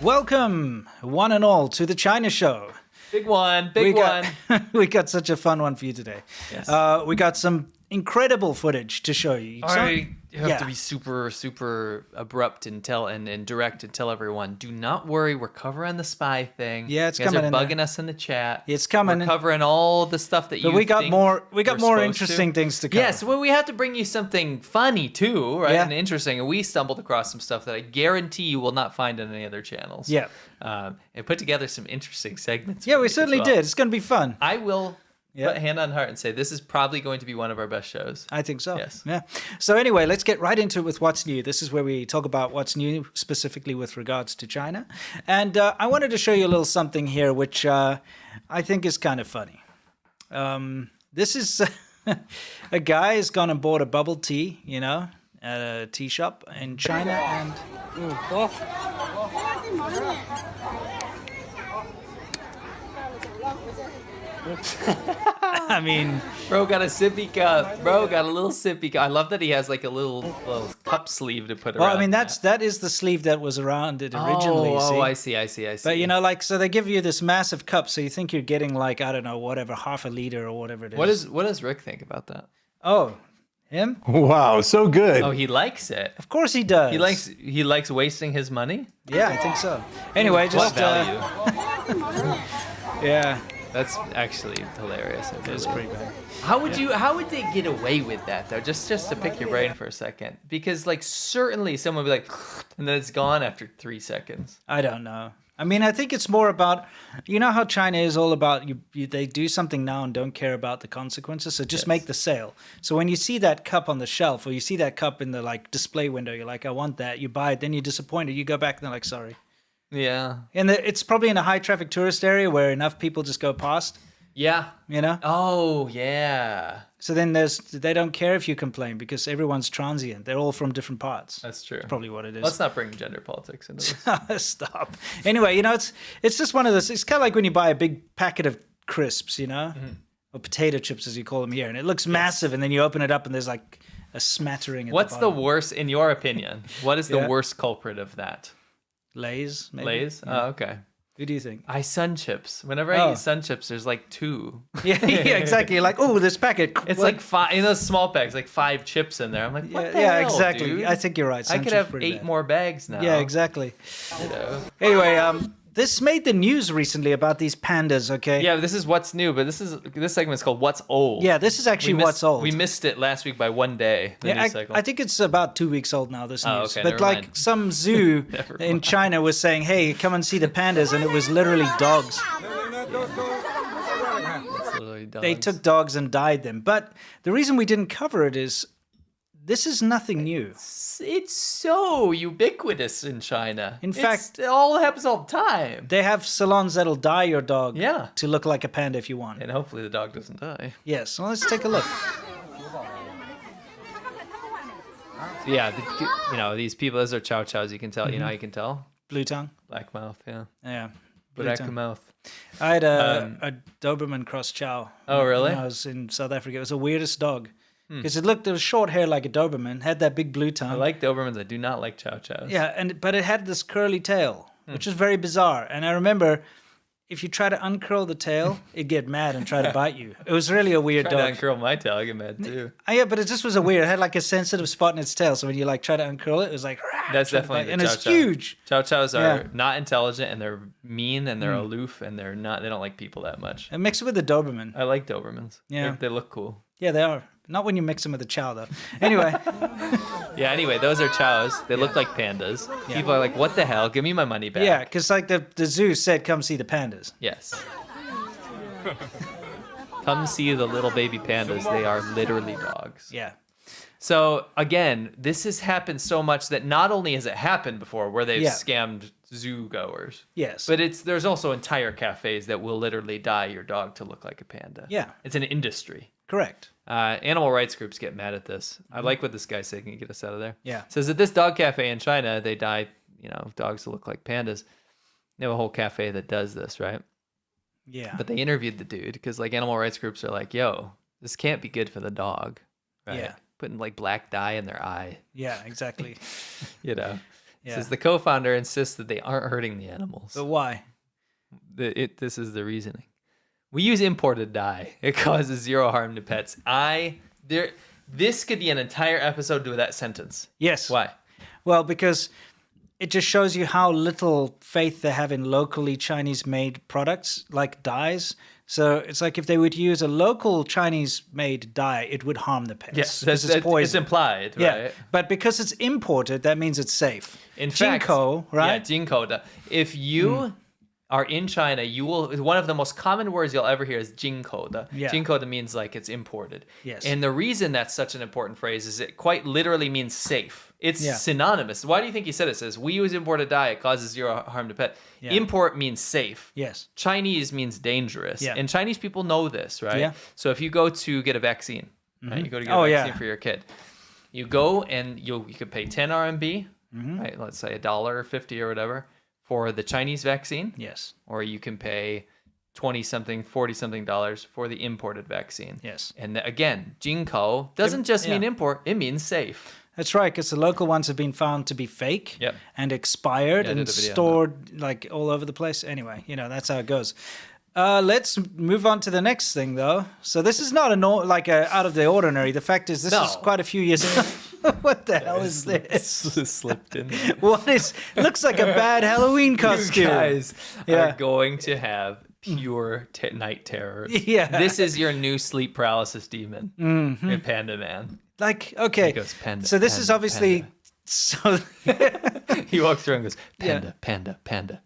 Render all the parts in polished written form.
Welcome, one and all, to the China Show. Big one, big one. We got such a fun one for you today. Yes. We got some incredible footage to show you. You have to be super abrupt and direct and tell everyone, do not worry, we're covering the spy thing. Yeah, it's you guys coming are in bugging us in the chat. It's coming. We're covering all the stuff that you. But we got think more. We we're got more supposed interesting to. things to cover. Yes, well, we have to bring you something funny too, right? Yeah. And interesting. And we stumbled across some stuff that I guarantee you will not find on any other channels. Yeah. And put together some interesting segments. Yeah, for we you certainly as well. did. It's going to be fun. I will. Yeah. Put hand on heart and say this is probably going to be one of our best shows. I think so. Yes. Yeah. So anyway, let's get right into it with what's new. This is where we talk about what's new, specifically with regards to China. And I wanted to show you a little something here, which I think is kind of funny. This is a guy has gone and bought a bubble tea, at a tea shop in China, and I mean, bro got a sippy cup. Bro got a little sippy cup. I love that he has like a little cup sleeve to put around. well, I mean that is the sleeve that was around it originally. Oh, see? I see. But so they give you this massive cup, so you think you're getting like, I don't know, whatever, half a liter or whatever it is. What does Rick think about that? Oh, him? Wow, so good. Oh, he likes it. Of course he does. He likes wasting his money. Yeah, I think so. Anyway, What just value? yeah, That's actually hilarious. it's pretty bad. How would they get away with that though? Just to pick your brain for a second, because like certainly someone would be like, and then it's gone after 3 seconds. I don't know. I mean, I think it's more about, how China is all about, they do something now and don't care about the consequences, so just make the sale. So when you see that cup on the shelf, or you see that cup in the display window, you're like, I want that, you buy it, then you're disappointed, you go back and they're like, sorry. Yeah. And it's probably in a high traffic tourist area where enough people just go past, Yeah. Oh yeah. So then they don't care if you complain because everyone's transient. They're all from different parts. That's true. That's probably what it is. Let's not bring gender politics into this. Stop. Anyway, it's just one of those. It's kind of like when you buy a big packet of crisps, or potato chips as you call them here, and it looks massive, and then you open it up and there's like a smattering. What's the the bottom. worst, in your opinion? What is the Yeah. worst culprit of that? Lay's? Maybe? Lay's? Yeah. Oh, okay. Who do you think? Sun Chips. Whenever I eat Sun Chips, there's like 2. Yeah, exactly. You're like, oh, this packet. It's like 5 in those small bags, like 5 chips in there. I'm like, what the hell, exactly. dude? I think you're right. I could have 8 more bags now. Yeah, exactly. You know? Anyway, this made the news recently about these pandas. Okay. Yeah, this is what's new, but this segment is called What's Old. Yeah, this is actually what's old. We missed it last week by 1 day. The news cycle. I think it's about 2 weeks old now, this news. okay, but never mind. some zoo in China was saying, hey, come and see the pandas, and it was literally dogs. It's literally dogs. They took dogs and dyed them. But the reason we didn't cover it is this is nothing new. It's so ubiquitous in China. In fact, it all happens all the time. They have salons that'll dye your dog Yeah. to look like a panda if you want. And hopefully the dog doesn't die. Yes, well, let's take a look. Yeah, these people, those are chow chows. You can tell. You know how you can tell? Blue tongue. Black mouth, yeah. Yeah. blue Black tongue. mouth. I had a Doberman cross chow. Oh, really? When I was in South Africa. It was the weirdest dog. Because it was short hair like a Doberman, had that big blue tongue. I like Dobermans. I do not like chow chows. Yeah, but it had this curly tail, which is very bizarre. And I remember if you try to uncurl the tail, it'd get mad and try to bite you. It was really a weird Try to dog. uncurl my tail, I get mad too. Yeah, but it just was a weird. It had like a sensitive spot in its tail, so when you try to uncurl it, it was like. That's definitely the and chow it's chow. huge. Chow chows are Yeah. not intelligent, and they're mean, and they're aloof, and they don't like people that much. And mix it with the Doberman. I like Dobermans. Yeah. They look cool. Yeah, they are. Not when you mix them with the chow, though. Anyway, Yeah, anyway, those are chows. They look like pandas. Yeah. People are like, what the hell? Give me my money back. yeah, because like the zoo said, come see the pandas. Yes. Come see the little baby pandas. They are literally dogs. Yeah. So again, this has happened so much that not only has it happened before where they've Yeah. scammed zoo goers, Yes. but there's also entire cafes that will literally dye your dog to look like a panda. Yeah. It's an industry. Correct. Animal rights groups get mad at this. I like what this guy said. Can you get us out of there? Yeah. Says that this dog cafe in China, they dye, dogs to look like pandas. They have a whole cafe that does this, right? Yeah. But they interviewed the dude because like animal rights groups are like, yo, this can't be good for the dog, right? Yeah. Putting like black dye in their eye, Yeah, exactly. you know. It says the co-founder insists that they aren't hurting the animals. But why? This is the reasoning. We use imported dye. It causes zero harm to pets. This could be an entire episode to that sentence. Yes. Why? Well, because it just shows you how little faith they have in locally Chinese-made products like dyes. So it's like if they would use a local Chinese-made dye, it would harm the pets. Yes, it's poison. It's implied, right? Yeah, but because it's imported, that means it's safe. In fact, Jinko, right? Yeah, Jinko. If you are in China, you will. One of the most common words you'll ever hear is Jinko. Yeah. Jinko means like it's imported. Yes. And the reason that's such an important phrase is it quite literally means safe. It's Yeah. synonymous. Why do you think he said it? It says we use imported dye. It causes zero harm to pet. Yeah. Import means safe. Yes. Chinese means dangerous. Yeah. And Chinese people know this, right? Yeah. So if you go to get a vaccine, right? You go to get Oh, a yeah. vaccine for your kid. You go and you could pay 10 RMB, right? Let's say $1.50 or whatever for the Chinese vaccine, Yes. or you can pay 20 something, 40 something dollars for the imported vaccine. Yes. And again, Jinko doesn't just mean yeah. import, it means safe. That's right, because the local ones have been found to be fake Yep. and expired Yeah, I did and a video on stored like all over the place. Anyway, that's how it goes. Let's move on to the next thing, though. So this is not a out of the ordinary. The fact is, this is No. quite a few years ago. What the hell is this? Slipped in there. What is? Looks like a bad Halloween costume. You guys Yeah. are going to have pure night terrors. Yeah. This is your new sleep paralysis demon, your Panda Man. Like, okay. He goes, "Panda, So this is panda, obviously so. He walks through and goes, panda, panda, panda.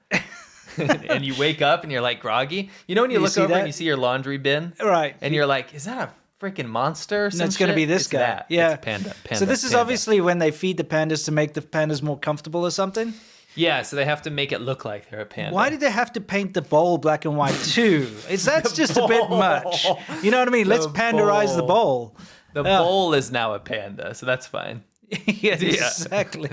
And you wake up and you're like groggy. You know when you look see over that? and you see your laundry bin? Right. And you're like, is that a freaking monster or something? It's going to be this guy. That. Yeah. It's panda, panda. So this is panda. obviously when they feed the pandas to make the pandas more comfortable or something. Yeah, so they have to make it look like they're a panda. Why did they have to paint the bowl black and white too? That's just a bit bowl. much. You know what I mean? Let's The panderize the bowl. The bowl is now a panda, so that's fine. Yeah, exactly.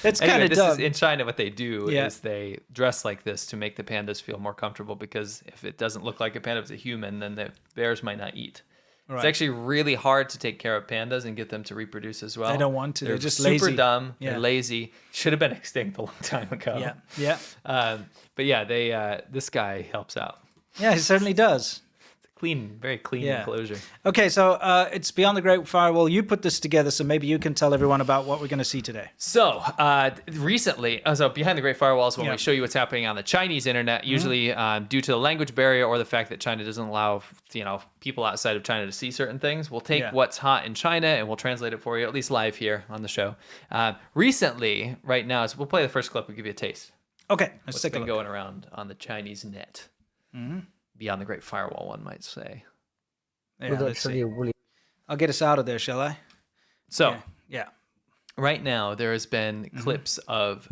That's kind of dumb. In China, what they do Yeah. is they dress like this to make the pandas feel more comfortable, because if it doesn't look like a panda, if it's a human, then the bears might not eat. Right. It's actually really hard to take care of pandas and get them to reproduce as well. They don't want to. They're just super lazy. dumb. Yeah. They're lazy. Should have been extinct a long time ago. Yeah, yeah, But yeah, they this guy helps out. yeah. He certainly does. Clean, very clean Yeah. enclosure. Okay, so it's Beyond the Great Firewall. You put this together, so maybe you can tell everyone about what we're going to see today. So recently, so behind the Great Firewall is when Yeah. we show you what's happening on the Chinese internet, usually due to the language barrier or the fact that China doesn't allow people outside of China to see certain things. We'll take Yeah. what's hot in China and we'll translate it for you, at least live here on the show. Recently, right now, so we'll play the first clip. We'll give you a taste. Okay, let's What's take a been look. going around on the Chinese net. Beyond the Great Firewall, one might say. Yeah, let's see. I'll get us out of there, shall I? So Okay. Yeah. right now there has been clips of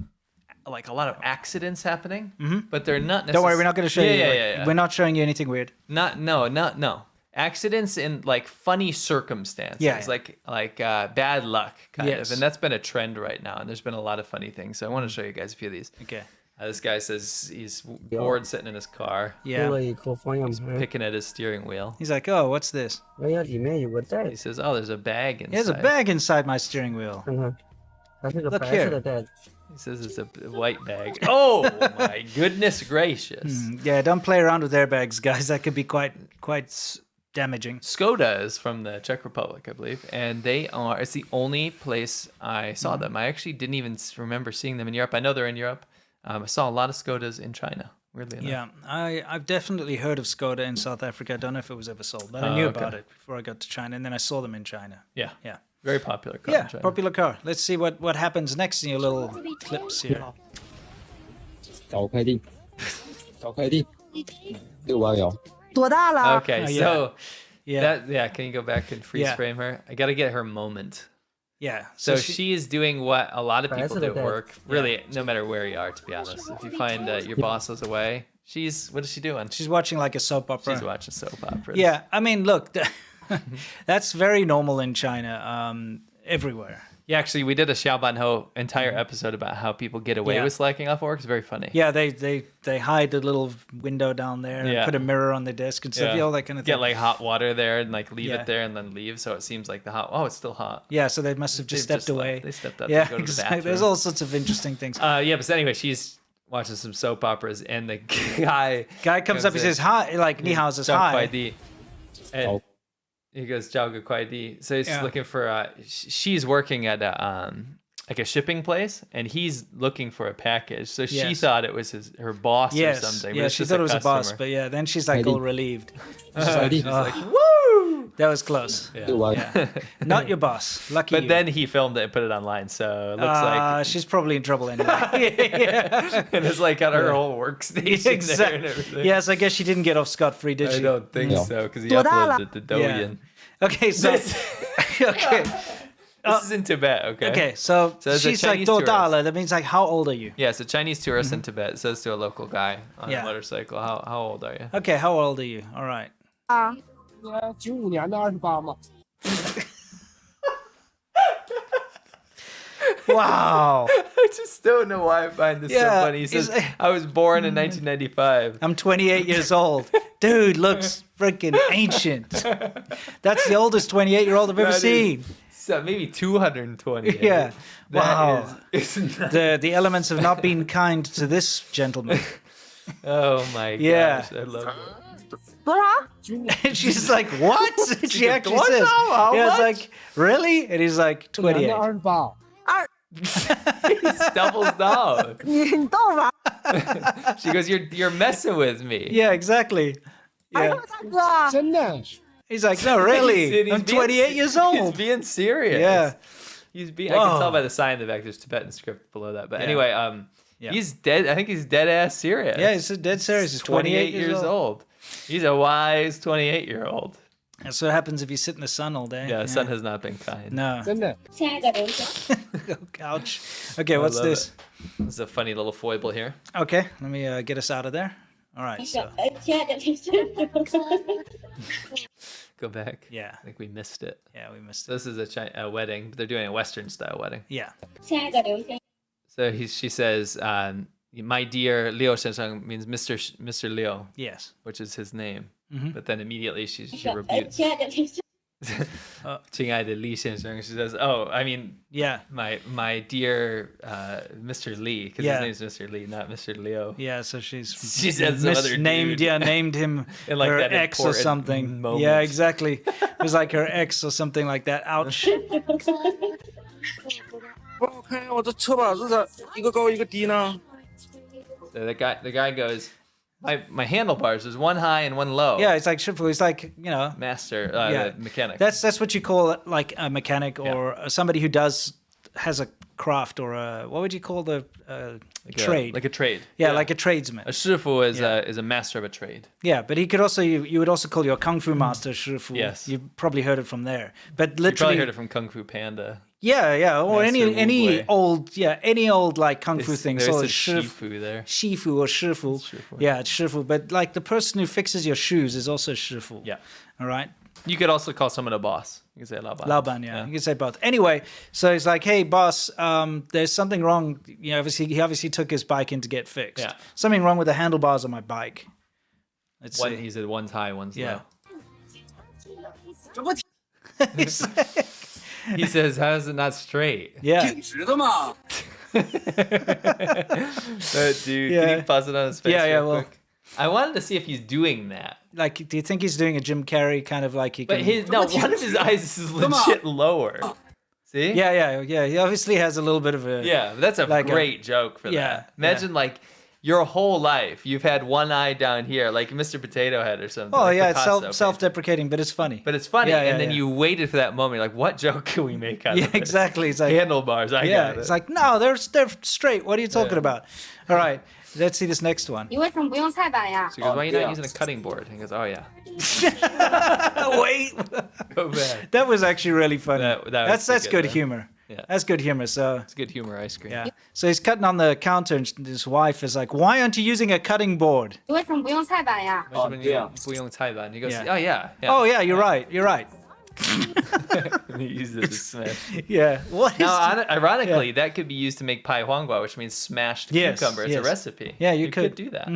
like a lot of accidents happening, but they're not necessarily. Don't worry, we're not going to show you. Yeah. We're not showing you anything weird. No. Accidents in like funny circumstances, Yeah. like bad luck, kind Yes. of, and that's been a trend right now. And there's been a lot of funny things. So I want to show you guys a few of these. Okay. This guy says he's bored sitting in his car, 多 Yeah. 了一口方向盘， picking at his steering wheel. He's like, oh, what's this? 哎呀，里面有个袋 He 子， says, "Oh, there's a bag inside." There's a bag inside my steering wheel. 看看，它是个 Look 白 here. 色的袋子， He says it's a white bag. Oh my goodness gracious! Yeah, don't play around with airbags, guys. That could be quite damaging. Skoda is from the Czech Republic, I believe, and it's the only place I saw them. I actually didn't even remember seeing them in Europe. I know they're in Europe. I saw a lot of Skodas in China, weirdly enough. Yeah, I've definitely heard of Skoda in South Africa. I don't know if it was ever sold, but I knew okay. about it before I got to China, and then I saw them in China. Yeah. Yeah. Very popular car Yeah, in China. popular car. Let's see what happens next in your little clips here. 找快递，找快递，681。多大了？ Okay, Oh, yeah. so Yeah, can you go back and freeze Yeah. frame her? I got to get her moment. yeah. So she is doing what a lot of people do at President. work, really, no matter where you are, to be honest. If you find your boss is away, what is she doing? she's watching like a soap opera. She's watching soap operas. Yeah, I mean, look, that's very normal in China, everywhere. Yeah, actually, we did a Xiaoban Ho entire episode about how people get away Yeah. with slacking off work. It's very funny. Yeah, they hide the little window down there and Yeah. put a mirror on the desk and stuff. Yeah, all that kind of thing. Get like hot water there and like leave Yeah. it there and then leave, so it seems like the hot. Oh, it's still hot. Yeah, so they must have just They've stepped just away. left. They stepped up Yeah, to go to the exactly. bathroom. There's all sorts of interesting things. Yeah, but anyway, she's watching some soap operas, and the guy Guy comes up, he in. says hi, like Ni hao says Zhao hi. Kuai Di. And Oh. he goes, Zhao Ge Kuai Di. So he's Yeah. looking for, she's working at a, like a shipping place, and he's looking for a package. So she Yes. thought it was her boss Yes, or something. but yeah, it's she just thought it was a boss, customer. but yeah, then she's like Maybe. all relieved. She's "Oh, like, woo! that was close. Yeah. 六万， Not your boss. Lucky But you. then he filmed it and put it online, so it looks like she's probably in trouble anyway. yeah. and it's like got her whole workstation there and Exactly. everything. Yes, I guess she didn't get off scot-free, did I she? don't think No. so because he 多大了？ uploaded it to Douyin. Okay, so okay, This is in Tibet, okay? okay, so, So as a she's like Chinese 多 tourist. 大了? That means like how old are you? Yeah, so Chinese tourist in Tibet says to a local guy on Yeah. a motorcycle, how old are you? Okay, how old are you? All right. 啊， 95年的28嘛。 Wow. I just don't know why I find this Yeah, so funny. He says, he's- I was born in 1995. I'm 28 years old. Dude looks freaking ancient. That's the oldest 28-year-old I've ever That is- seen. So maybe 220. Yeah. Wow. That is not- The elements have not been kind to this gentleman. oh my Yeah. gosh, I love it. 多少？ And she's like, what? She actually "What says, now? How yeah, it's much?" like, really? And he's like, 年 28. 的28，He doubles down. 你逗吧？ She goes, you're messing with me. Yeah, exactly. 哎 Yeah. 呦，大哥，真的。 He's like, no, really? He's I'm being 28 years He's old. being serious. Yeah. He's being. I can Whoa. tell by the sign in the back. There's Tibetan script below that. But Yeah. anyway, Yeah. he's dead. I think he's dead ass serious. Yeah, he's dead serious. He's 28 years old. He's a wise 28-year-old. That's what happens if you sit in the sun all day. Yeah, the sun has not been kind. No. 真的， Ouch. Okay, what's love this? This is a funny little foible here. Okay, let me get us out of there. All right, so, Go back. yeah. I think we missed it. Yeah, we missed So it. this is a wedding. But they're doing a Western style wedding. Yeah. So she says, "My dear Liu Shensheng" means Mr. Liu, Yes. which is his name. Mhm. But then immediately she rebukes 亲爱的李先生. She says, "Oh, I mean, Yeah. my dear Mr. Lee, because Yeah. his name's Mr. Lee, not Mr. Liu." Yeah, so she's She said some other named, dude. yeah, named him In, like, her that ex or important something. moment. Yeah, exactly. It was like her ex or something like that. Ouch. 不好看呀，我这车把这是一个高一个低呢。 So the guy goes, my handlebars is one high and one low. Yeah, it's like Shifu. It's like, you know, Master, yeah. the mechanic. That's what you call like a mechanic or somebody who has a craft or a, what would you call the trade? Like a trade. Yeah, like a tradesman. A shifu is Yeah. a master of a trade. Yeah, but he could also, you would also call your kung fu master Shifu. Yes. You probably heard it from there. But You probably literally, heard it from Kung Fu Panda. yeah, or Master any Wu-Wei. old like kung fu thing. There's So a it's shifu there. Shifu or Shifu. Shifu. Yeah, it's Shifu. But like the person who fixes your shoes is also Shifu. Yeah. All right. You could also call someone a boss. You can say Laoban. Laoban, yeah. You can say both. Anyway, so he's like, hey, boss, there's something wrong. You know, he obviously took his bike in to get fixed. Yeah. Something wrong with the handlebars on my bike. Let's see. He said one's high, one's Yeah. low. He says, how is it not straight? Yeah. 直的嘛。 Dude, Yeah. can you pause it on his face Yeah, yeah, real well- quick? I wanted to see if he's doing that. Like, do you think he's doing a Jim Carrey kind of like he can... But one of his eyes is legit lower. See? Yeah. He obviously has a little bit of a... Yeah, that's a Like a- great joke for Yeah, that. Imagine like your whole life you've had one eye down here, like Mr. Potato Head or something. Oh, like yeah, it's Picasso self-deprecating, but it's funny. But it's funny, Yeah, yeah, and then yeah. you waited for that moment. You're like, what joke can we make out Yeah, of this? exactly. It's like... Handlebars. I yeah, got it. it's like, no, they're straight. What are you talking Yeah. about? All right, let's see this next one. 你为什么不用菜板呀？ She goes, why are you yeah. not using a cutting board? He goes, oh yeah. Wait. Go back. That was actually really funny. That was that's pretty good good, humor. Yeah. That's good humor. So It's good humor ice cream. yeah. So he's cutting on the counter, and his wife is like, "Why aren't you using a cutting board?" 你为什么不用菜板呀？ He goes, yeah. He goes, Yeah. oh yeah. Oh yeah, you're right. You're right. And he uses it to smash. Yeah. What is Now, ironically, that could be used to make pai huanghua, which means smashed Yes, cucumber. It's yes. a recipe. Yeah, you could. do that.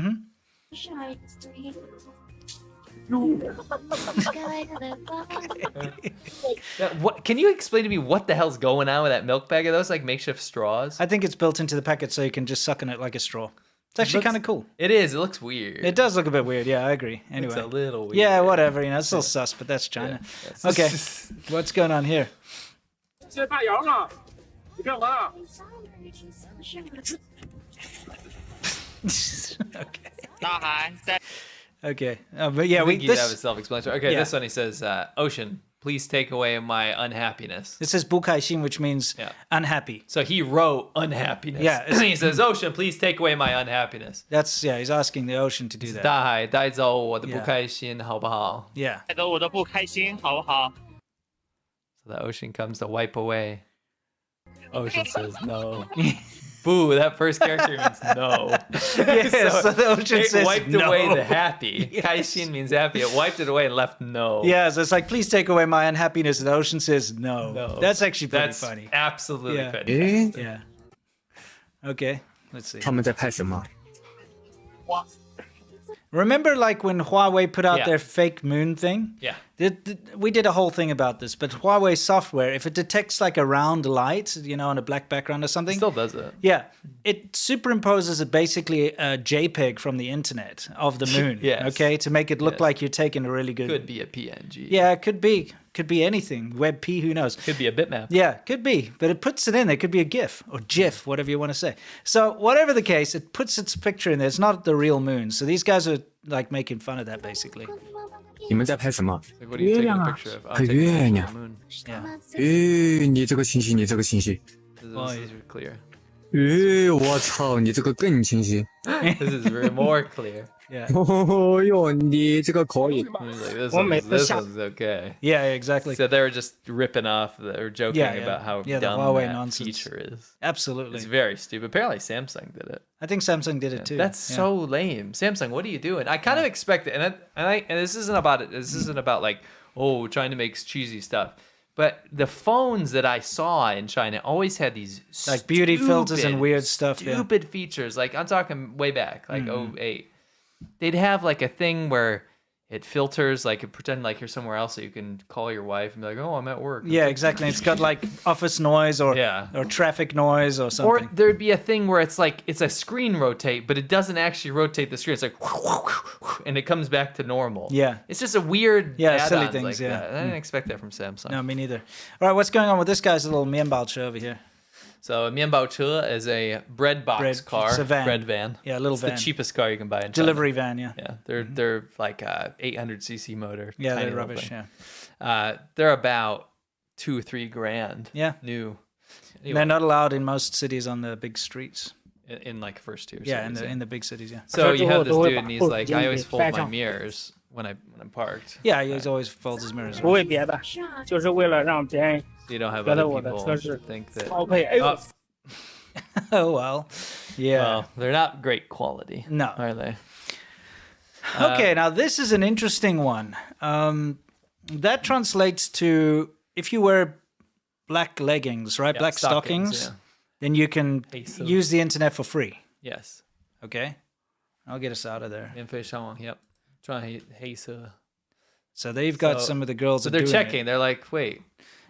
Now, what, can you explain to me what the hell's going on with that milk bag? Are those like makeshift straws? I think it's built into the packet so you can just suck on it like a straw. It's actually kind of cool. It is. It looks weird. It does look a bit weird. Yeah, I agree. Anyway. It's a little weird. Yeah, whatever. You know, it's still sus, but that's China. Yeah, Okay. What's going on here? 现在大洋了，你干嘛？ Okay. 大海在 Okay. But yeah, I we think that was this self-explanatory. Okay, Yeah. this one he says, "Ocean, please take away my unhappiness." it says bukaishin, which means Yeah. unhappy. So he wrote unhappiness. Yeah, it's- he says, "Ocean, please take away my unhappiness." That's he's asking the ocean to do that. 大海带走我的 Yeah. 不开心，好不好? Yeah. 带走我的不开心，好不好？ So the ocean comes to wipe away. Ocean says no. Boo, that first character means no. Yeah, so the ocean it says wiped no. away the happy. Yes. Kaishin means happy. It wiped it away and left no. Yeah, so it's like, please take away my unhappiness. The ocean says no. No. That's actually pretty That's funny. absolutely Yeah. funny. 诶， Yeah. Okay, let's see. 他们在拍什么？ Remember, like when Huawei put out Yeah. their fake moon thing? Yeah. We did a whole thing about this, but Huawei software, if it detects like a round light, you know, on a black background or It something, still does it. yeah, it superimposes basically a JPEG from the internet of the moon. Yes. Okay, to make it look Yes. like you're taking a really good. Could be a PNG. Yeah, it could be. Could be anything. WebP, who knows? Could be a bitmap. Yeah, could be, but it puts it in there. It could be a GIF or GIF, whatever you want to say. So whatever the case, it puts its picture in there. It's not the real moon. So these guys are like making fun of that, basically. 你们在拍什么？ Like, what are you taking a picture of? I'm 拍 taking a 月 picture 亮 of the moon. Yeah. 诶，你这个清晰，你这个清晰。 This is clear. 诶，我操，你这个更清晰。 This is very more clear. Yeah. 哦哟，你这个可以。 He's like, this, Well, one's, mate, the this shot- one's okay. Yeah, exactly. So they were just ripping off or joking Yeah, yeah. about how Yeah, the dumb Huawei that nonsense. feature is. Absolutely. It's very stupid. Apparently Samsung did it. I think Samsung did it too. That's Yeah. so lame. Samsung, what are you doing? I kind of expect it, and this isn't about it. This isn't about like, oh, trying to make cheesy stuff. But the phones that I saw in China always had these Like beauty filters and stupid, weird stuff, yeah. Stupid features. Like I'm talking way back, like Mm-hmm. 08. They'd have like a thing where it filters, like it pretend like you're somewhere else, so you can call your wife and be like, "Oh, I'm at work." Yeah, exactly. It's got like office noise or Yeah. or traffic noise or Or something. there'd be a thing where it's like it's a screen rotate, but it doesn't actually rotate the screen. It's like, and it comes back to normal. Yeah. it's just a weird Yeah, silly add-ons things, like yeah. that. I didn't expect that from Samsung. No, me neither. All right, what's going on with this guy's little mianbao over here? So a Mianbao Che is a bread box Bread- car, it's a van. bread van. Yeah, a little it's van. the cheapest car you can buy in China. Delivery van, yeah. Yeah, they're like 800cc motor. Yeah, tiny they're little rubbish, thing. yeah. They're about 2 or 3 grand. Yeah. New. They're not allowed in most cities on the big streets. in like first tier. Yeah, cities, in the big cities, yeah. So you have this都会 dude, and he's like, I always fold my 带上 mirrors when I'm parked. Yeah, he always folds his mirrors. 不为别的，就是为了让别人 So you don't have 觉得 other 我的 people 车是 think that. 高配。哎呦 Oh,，Oh, well. Yeah. well, they're not great quality. No. Are they? Okay, now this is an interesting one. That translates to if you wear black leggings, right? Yeah, black stockings, yeah. then you can Hey, so- use the internet for free. Yes. Okay? I'll get us out of there. 免费上网, yep. Try hey sir. So they've got So- some of the girls So are they're doing checking. it. They're like, wait.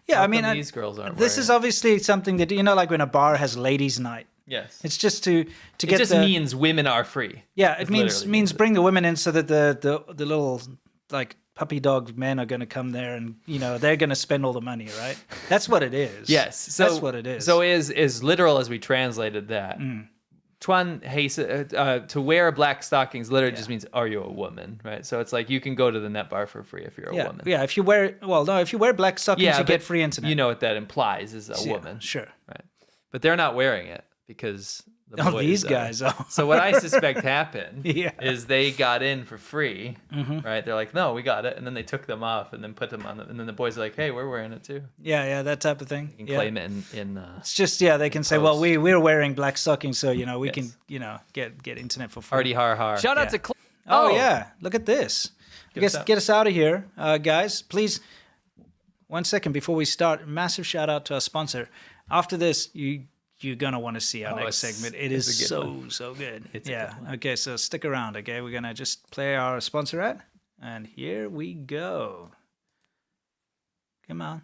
Yeah, how I mean, come these girls aren't this wearing is it? obviously something that, you know, like when a bar has ladies' night. Yes. It's just to It get just the... means women are free. Yeah, it It means literally means means bring the women in so that the little like puppy dog men are going to come there and you know they're going to spend all the money, right? That's what it is. Yes. So that's what it is. So is literal as we translated that. Tuan hey to wear black stockings literally just means are you a woman, right? So it's like you can go to the net bar for free if you're a yeah, woman. yeah. If you wear if you wear black stockings, you but get free internet. You know what that implies is a Yeah, woman, sure. right? But they're not wearing it because the Oh, boys these are. guys are. So what I suspect happened Yeah. is they got in for free, right? They're like, no, we got it, and then they took them off and then put them on, and then the boys are like, hey, we're wearing it too. Yeah, that type of thing. You can Yeah. claim it in It's just they can say, well, post. we're wearing black stockings, so you know we Yes. can get internet for free. Artie har har. Shout out Yeah. to Oh yeah, look at this. Get us out. Get us out of here, guys. Please 1 second before we start, massive shout out to our sponsor. After this, you're gonna want to see our next segment. It is a good so one. so good. It's a yeah. good one. Okay, so stick around. Okay, we're gonna just play our sponsor ad, and here we go. Come on.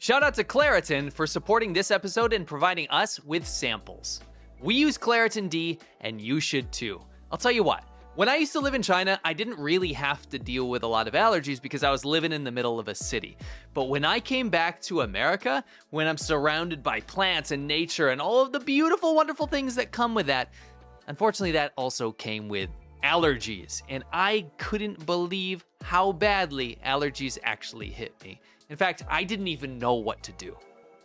Shout out to Claritin for supporting this episode and providing us with samples. We use Claritin D, and you should too. I'll tell you what, when I used to live in China, I didn't really have to deal with a lot of allergies because I was living in the middle of a city. But when I came back to America, when I'm surrounded by plants and nature and all of the beautiful, wonderful things that come with that, unfortunately that also came with allergies. And I couldn't believe how badly allergies actually hit me. In fact, I didn't even know what to do.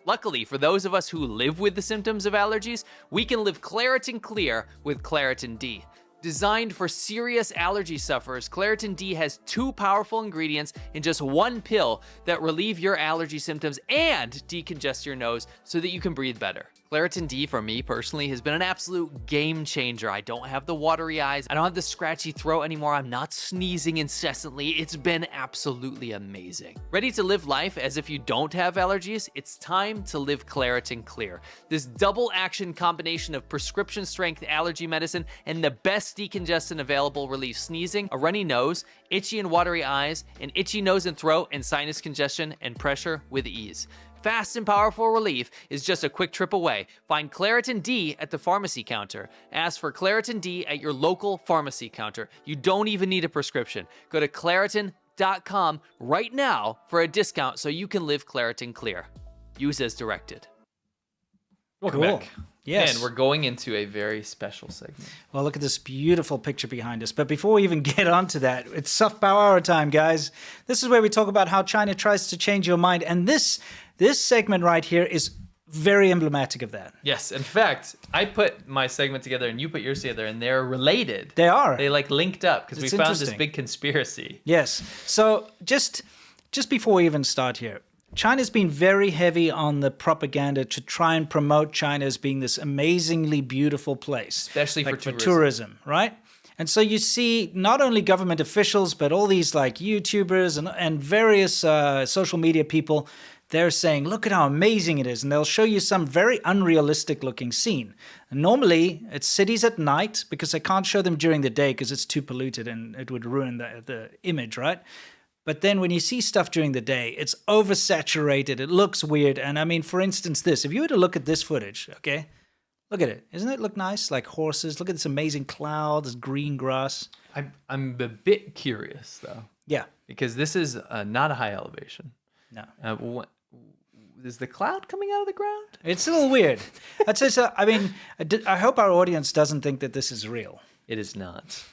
Luckily, for those of us who live with the symptoms of allergies, we can live Claritin Clear with Claritin D. Designed for serious allergy sufferers, Claritin D has 2 powerful ingredients in just 1 pill that relieve your allergy symptoms and decongest your nose so that you can breathe better. Claritin D for me personally has been an absolute game changer. I don't have the watery eyes, I don't have the scratchy throat anymore, I'm not sneezing incessantly. It's been absolutely amazing. Ready to live life as if you don't have allergies? It's time to live Claritin Clear. This double action combination of prescription strength allergy medicine and the best decongestant available relieves sneezing, a runny nose, itchy and watery eyes, an itchy nose and throat, and sinus congestion and pressure with ease. Fast and powerful relief is just a quick trip away. Find Claritin D at the pharmacy counter. Ask for Claritin D at your local pharmacy counter. You don't even need a prescription. Go to Claritin.com right now for a discount so you can live Claritin Clear. Use as directed. Welcome Cool. back. Yes. And we're going into a very special segment. Well, look at this beautiful picture behind us. But before we even get onto that, it's soft power hour time, guys. This is where we talk about how China tries to change your mind. And this segment right here is very emblematic of that. Yes, in fact, I put my segment together and you put yours together, and they're related. They are. They like linked up because we It's found this interesting. big conspiracy. Yes. So just before we even start here, China's been very heavy on the propaganda to try and promote China as being this amazingly beautiful place. Especially for for tourism. tourism, right? And so you see not only government officials, but all these like YouTubers and various social media people, they're saying, look at how amazing it is. And they'll show you some very unrealistic looking scene. And normally it's cities at night because they can't show them during the day because it's too polluted and it would ruin the image, right? But then when you see stuff during the day, it's oversaturated. It looks weird. And I mean, for instance, this, if you were to look at this footage, okay, look at it. Doesn't it look nice? Like horses. Look at this amazing cloud, this green grass. I'm a bit curious though, Yeah. because this is not a high elevation. No. Is the cloud coming out of the ground? It's a little weird. I'd say so. I mean, I hope our audience doesn't think that this is real. It is not.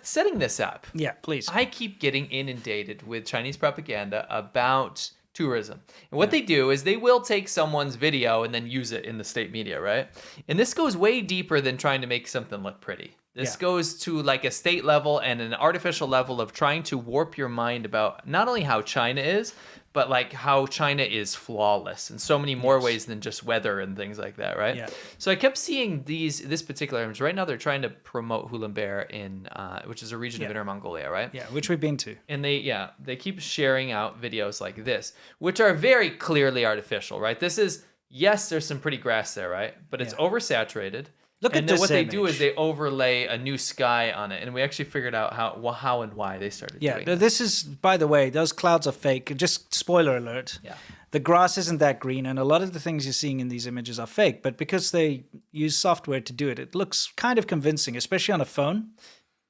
Setting this up. Yeah, please. I keep getting inundated with Chinese propaganda about tourism. And what they do is they will take someone's video and then use it in the state media, right? And this goes way deeper than trying to make something look pretty. This goes to like a state level and an artificial level of trying to warp your mind about not only how China is, but like how China is flawless in so many more ways than just weather and things like that, right? Yeah. So I kept seeing this particular image. Right now they're trying to promote Ulaanbaatar in, which is a region of Inner Mongolia, right? Yeah, which we've been to. And they keep sharing out videos like this, which are very clearly artificial, right? This is, yes, there's some pretty grass there, right? But it's oversaturated. Look and at then this what they do image. is they overlay a new sky on it, and we actually figured out how and why they started doing it. This is, by the way, those clouds are fake. Just spoiler alert. Yeah. The grass isn't that green, and a lot of the things you're seeing in these images are fake. But because they use software to do it, it looks kind of convincing, especially on a phone.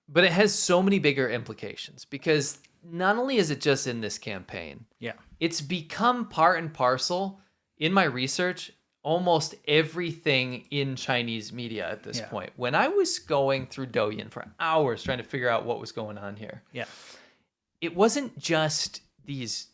But it has so many bigger implications because not only is it just in this campaign, it's become part and parcel in my research. Almost everything in Chinese media at this point. When I was going through Douyin for hours trying to figure out what was going on here, it wasn't just these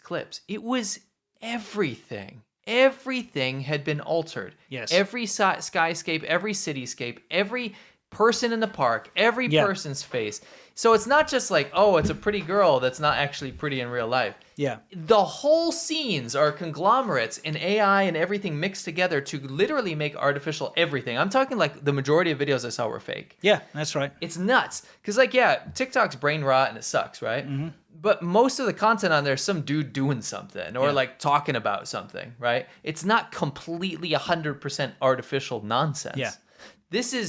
clips. It was everything. Everything had been altered. Yes. Every skyscape, every cityscape, every person in the park, every person's face. So it's not just like, oh, it's a pretty girl that's not actually pretty in real life. Yeah. The whole scenes are conglomerates and AI and everything mixed together to literally make artificial everything. I'm talking like the majority of videos I saw were fake. Yeah, that's right. It's nuts. Because like, TikTok's brain rot and it sucks, right? But most of the content on there is some dude doing something or like talking about something, right? It's not completely 100% artificial nonsense. Yeah.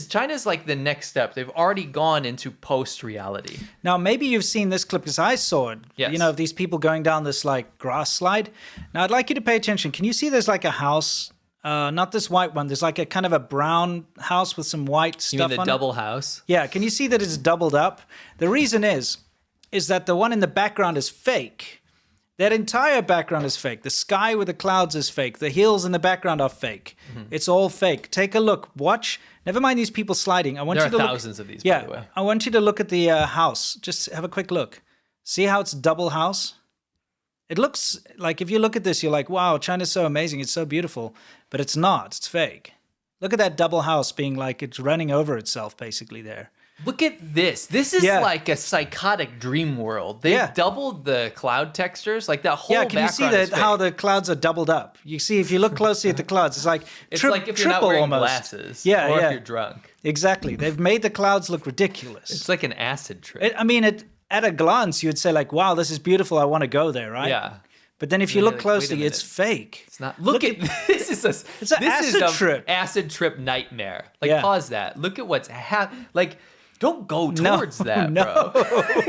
China's like the next step. They've already gone into post-reality. Now, maybe you've seen this clip because I saw it. Yes. You know, of these people going down this like grass slide. Now, I'd like you to pay attention. Can you see there's like a house? Not this white one. There's like a kind of a brown house with some white stuff on You mean the double house? Yeah. Can you see that it's doubled up? The reason is that the one in the background is fake. That entire background is fake. The sky with the clouds is fake. The hills in the background are fake. It's all fake. Take a look. Watch. Never mind these people sliding. I want There you are to thousands of these, yeah, by the way. I want you to look at the house. Just have a quick look. See how it's double house? It looks like, if you look at this, you're like, wow, China's so amazing. It's so beautiful. But it's not. It's fake. Look at that double house being like it's running over itself basically there. Look at this. This is like a psychotic dream world. They've doubled the cloud textures. Like that whole Can you see background is how fake. the clouds are doubled up? You see, if you look closely at the clouds, it's like It's like if you're not triple wearing almost. glasses or Yeah. if you're drunk. Exactly. They've made the clouds look ridiculous. It's like an acid trip. At a glance, you'd say like, wow, this is beautiful. I want to go there, right? Yeah. But then if you You're look like, wait a closely, it's minute. fake. It's not. Look at this. It's an acid trip. Acid trip nightmare. Like Yeah. pause that. Look at what's like. Don't go towards that, no. bro.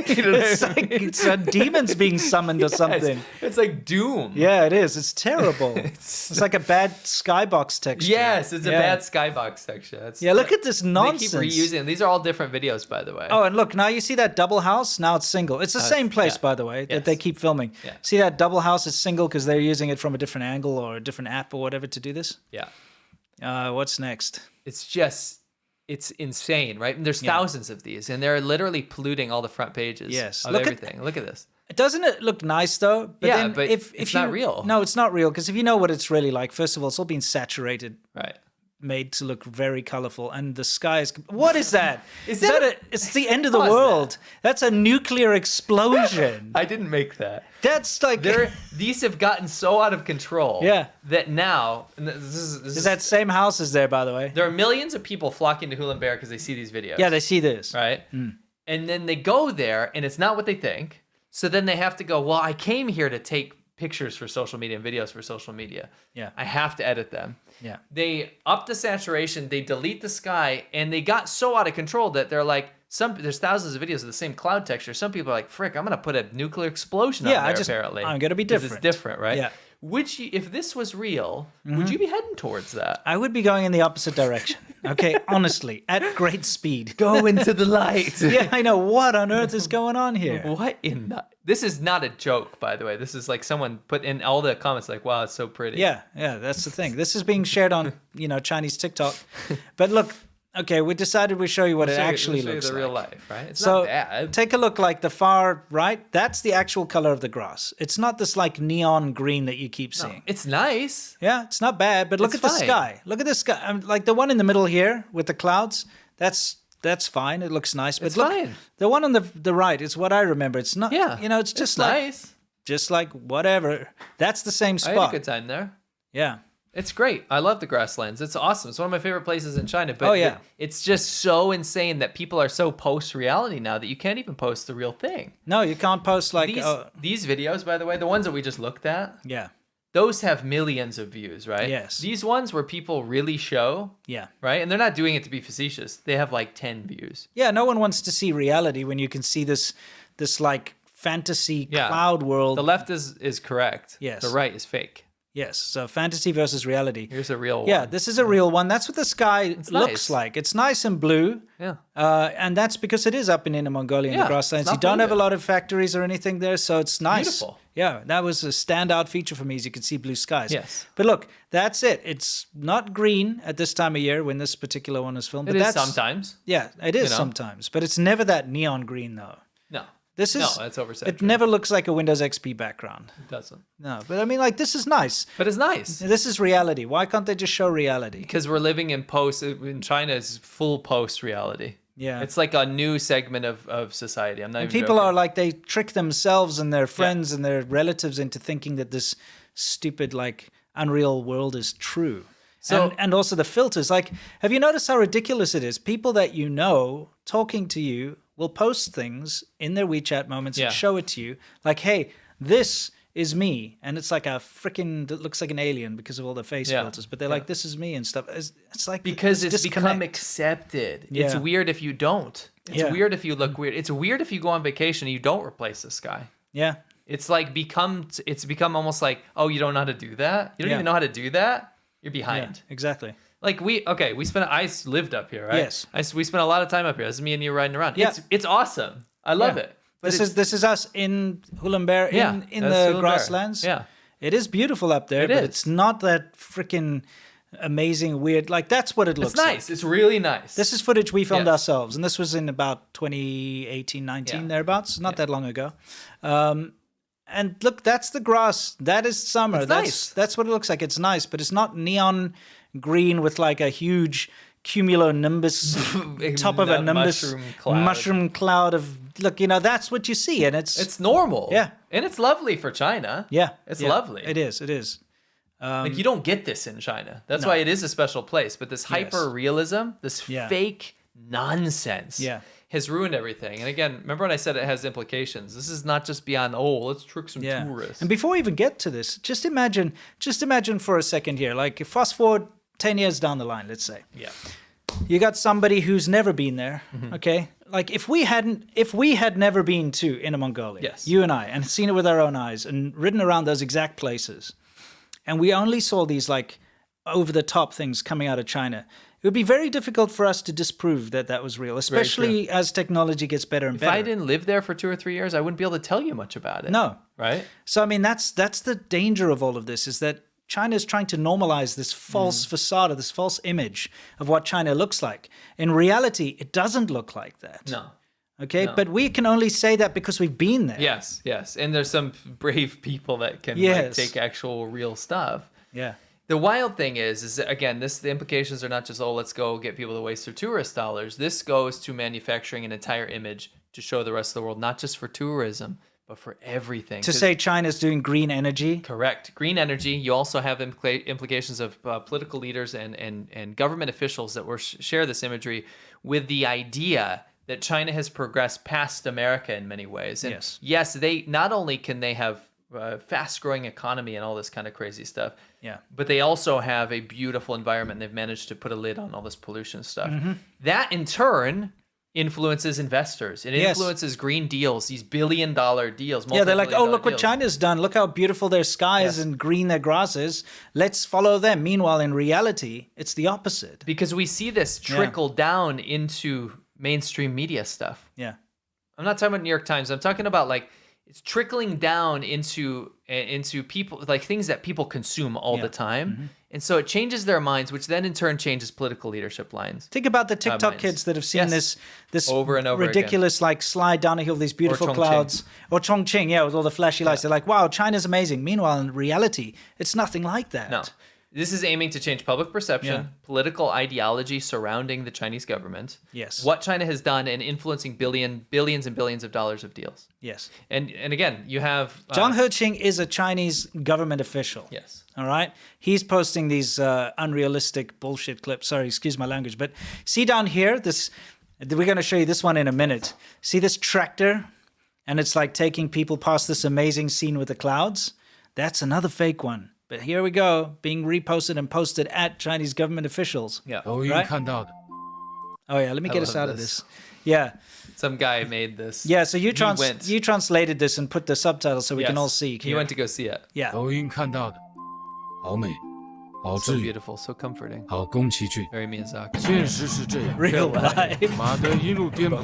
You know what I It's mean? like it's demons being summoned or something. It's like Doom. Yeah, it is. It's terrible. it's like a bad skybox texture. Yes, it's a bad skybox section. Look at this nonsense. They keep reusing. These are all different videos, by the way. Oh, and look, now you see that double house? Now it's single. It's the same place, by the way, that they keep filming. Yeah. See that double house is single because they're using it from a different angle or a different app or whatever to do this? Yeah. What's next? It's insane, right? And there's thousands of these, and they're literally polluting all the front pages of everything. Look at this. Doesn't it look nice though? But but it's not real. No, it's not real because if you know what it's really like, first of all, it's all been saturated, Right. made to look very colorful, and the sky is. What is that? Is that it's the end of the Pause world. that. That's a nuclear explosion. I didn't make that. That's like. These have gotten so out of control. Yeah. That now, and this Is that same house is there, by the way? there are millions of people flocking to Hulenbear because they see these videos. Yeah, they see this. Right. And then they go there, and it's not what they think. So then they have to go. Well, I came here to take pictures for social media and videos for social media. Yeah. I have to edit them. Yeah. They up the saturation, they delete the sky, and they got so out of control that they're like, there's thousands of videos of the same cloud texture. Some people are like, frick, I'm gonna put a nuclear explosion on there, apparently. I'm gonna be 'Cause different. It's different, right? Yeah. If this was real, would you be heading towards that? I would be going in the opposite direction. Okay, honestly, at great speed. Go into the light. Yeah, I know. What on earth is going on here? What in the... This is not a joke, by the way. This is like someone put in all the comments like, wow, it's so pretty. Yeah, that's the thing. This is being shared on, Chinese TikTok. But look, okay, we decided we'd show you what it actually looks the like. real life, right? It's So not bad. take a look, like the far right. That's the actual color of the grass. It's not this like neon green that you keep seeing. It's nice. Yeah, it's not bad. But look It's at the fine. sky. Look at the sky. Like the one in the middle here with the clouds. That's fine. It looks nice. But It's look, fine. the one on the right is what I remember. It's not. Yeah. It's just It's like nice. just like whatever. That's the same I spot. had a good time there. Yeah. It's great. I love the grasslands. It's awesome. It's one of my favorite places in China. But Oh, yeah. it's just so insane that people are so post-reality now that you can't even post the real thing. No, you can't post like. These videos, by the way, the ones that we just looked at, Yeah. those have millions of views, right? Yes. These ones where people really show, Yeah. right? And they're not doing it to be facetious. They have like 10 views. Yeah. No one wants to see reality when you can see this like fantasy Yeah. cloud world. The left is correct. Yes. The right is fake. Yes. So fantasy versus reality. Here's a real one. Yeah, this is a real one. That's what the sky looks nice. like. It's nice and blue. Yeah. And that's because it is up in Inner Mongolia in the Yeah, grasslands. it's You not don't have a polluted. lot of factories or anything there, so it's nice. Beautiful. Yeah, that was a standout feature for me, as you can see blue skies. Yes. But look, that's it. It's not green at this time of year when this particular one is filmed. It but is that's, sometimes. Yeah, it is know. sometimes. But it's never that neon green, though. No. This is, No, it's oversaturated. It never looks like a Windows XP background. It doesn't. No, but I mean, like, this is nice. But it's nice. This is reality. Why can't they just show reality? Because we're living in China is full post reality. Yeah. It's like a new segment of society. I'm not even People joking. are like, they trick themselves and their friends and their relatives into thinking that this stupid, like, unreal world is true. So- and also the filters. Like, have you noticed how ridiculous it is? People that you know talking to you will post things in their WeChat moments Yeah. and show it to you. Like, hey, this is me. And it's like a freaking, that looks like an alien because of all the face Yeah. filters. But they're like, this is me and stuff. It's like, because this it's become disconnect. accepted. It's Yeah. weird if you don't. It's Yeah. weird if you look weird. It's weird if you go on vacation and you don't replace this guy. Yeah. It's like it's become almost like, oh, you don't know how to do that? You don't Yeah. even know how to do that? You're Yeah, behind. exactly. Like I lived up here, right? Yes. We spent a lot of time up here. This is me and you riding around. Yeah. It's awesome. I love Yeah. it. But This is us in Hulunbuir, Yeah, in that's the Hulunbuir. grasslands. Yeah. It is beautiful up there, It but is. it's not that freaking amazing, weird. Like, that's what it looks It's nice. like. It's really nice. This is footage we filmed Yes. ourselves, and this was in about 2018, 19, Yeah. thereabouts, not that long ago. And look, that's the grass. That is summer. It's that's nice. that's what it looks like. It's nice, but it's not neon green with like a huge cumulonimbus top of a nimbus mushroom cloud of look. That's what you see, and It's normal. Yeah. And it's lovely for China. yeah, It's yeah, lovely. It is. It is. Like you don't get this in China. That's why it is a special place. But this hyper realism, this Yeah. fake nonsense, Yeah. has ruined everything. And again, remember when I said it has implications? This is not just beyond, let's trick some Yeah. tourists. And before we even get to this, just imagine for a second here, like fast forward 10 years down the line, let's say. Yeah. You got somebody who's never been there, Mm-hmm. okay? Like if we had never been to Inner Mongolia, Yes. you and I, and seen it with our own eyes and ridden around those exact places, and we only saw these like over the top things coming out of China, it would be very difficult for us to disprove that was real, especially as technology gets better and If better. I didn't live there for 2 or 3 years, I wouldn't be able to tell you much about it. No. Right? So I mean, that's the danger of all of this, is that China is trying to normalize this false facade, this false image of what China looks like. In reality, it doesn't look like that. No. Okay, No. but we can only say that because we've been there. Yes, yes. And there's some brave people that can Yes. take actual real stuff. Yeah. The wild thing is that, again, the implications are not just, let's go get people to waste their tourist dollars. This goes to manufacturing an entire image to show the rest of the world, not just for tourism, but for everything. To say China's doing green energy. Correct. Green energy. You also have implications of political leaders and government officials that will share this imagery with the idea that China has progressed past America in many ways. And yes, they not only can they have a fast-growing economy and all this kind of crazy stuff, but they also have a beautiful environment. They've managed to put a lid on all this pollution stuff. That, in turn, influences investors. It influences green deals, these billion-dollar deals. Yeah, they're like, multi-billion-dollar look what deals. China's done. Look how beautiful their sky is and green their grass is. Let's follow them. Meanwhile, in reality, it's the opposite. Because we see this trickle down into mainstream media stuff. Yeah. I'm not talking about New York Times. I'm talking about like it's trickling down into people, like things that people consume all the time. And so it changes their minds, which then in turn changes political leadership lines. Think about the TikTok minds. kids that have seen this Over and over ridiculous like slide down a hill, these beautiful Chongqing. clouds. Or Chongqing, with all the flashy lights. They're like, wow, China's amazing. Meanwhile, in reality, it's nothing like that. No. This is aiming to change public perception, Yeah. political ideology surrounding the Chinese government. Yes. What China has done and influencing billions and billions of dollars of deals. Yes. And again, you have Zhang Heqing is a Chinese government official. Yes. All right. He's posting these unrealistic bullshit clips. Sorry, excuse my language. But see down here, we're going to show you this one in a minute. See this tractor? And it's like taking people past this amazing scene with the clouds. That's another fake one. But here we go, being reposted and posted at Chinese government officials. Yeah. Oh, you Right? can do. Oh, yeah. Let me get us out of this. Yeah. Some guy made this. Yeah. So you went. you translated this and put the subtitles so we can Yes. all see. He here. went to go see it. Yeah. 抖音看到的，好美，好 So 治愈， beautiful, so comforting. 好宫崎骏。 Very Miyazaki. 现实是这样， Real life. 马德一路颠簸，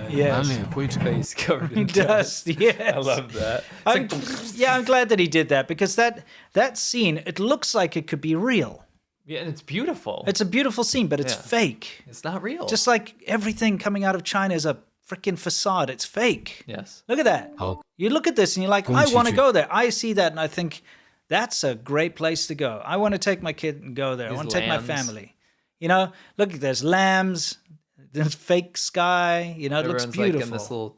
Yes. 满脸灰尘。 Face covered in Dust. Yes. I love that. I'm glad that he did that because that scene, it looks like it could be real. Yeah, and it's beautiful. It's a beautiful scene, but it's Yeah. fake. It's not real. Just like everything coming out of China is a freaking facade. It's fake. yes. Look at that.好， You look at this and you're like, I want to go there. I see that and I think that's a great place to go. I want to take my kid and go there. I These want to take my lambs. family. Look, there's lambs, there's fake sky. It Everyone's looks beautiful. like in this little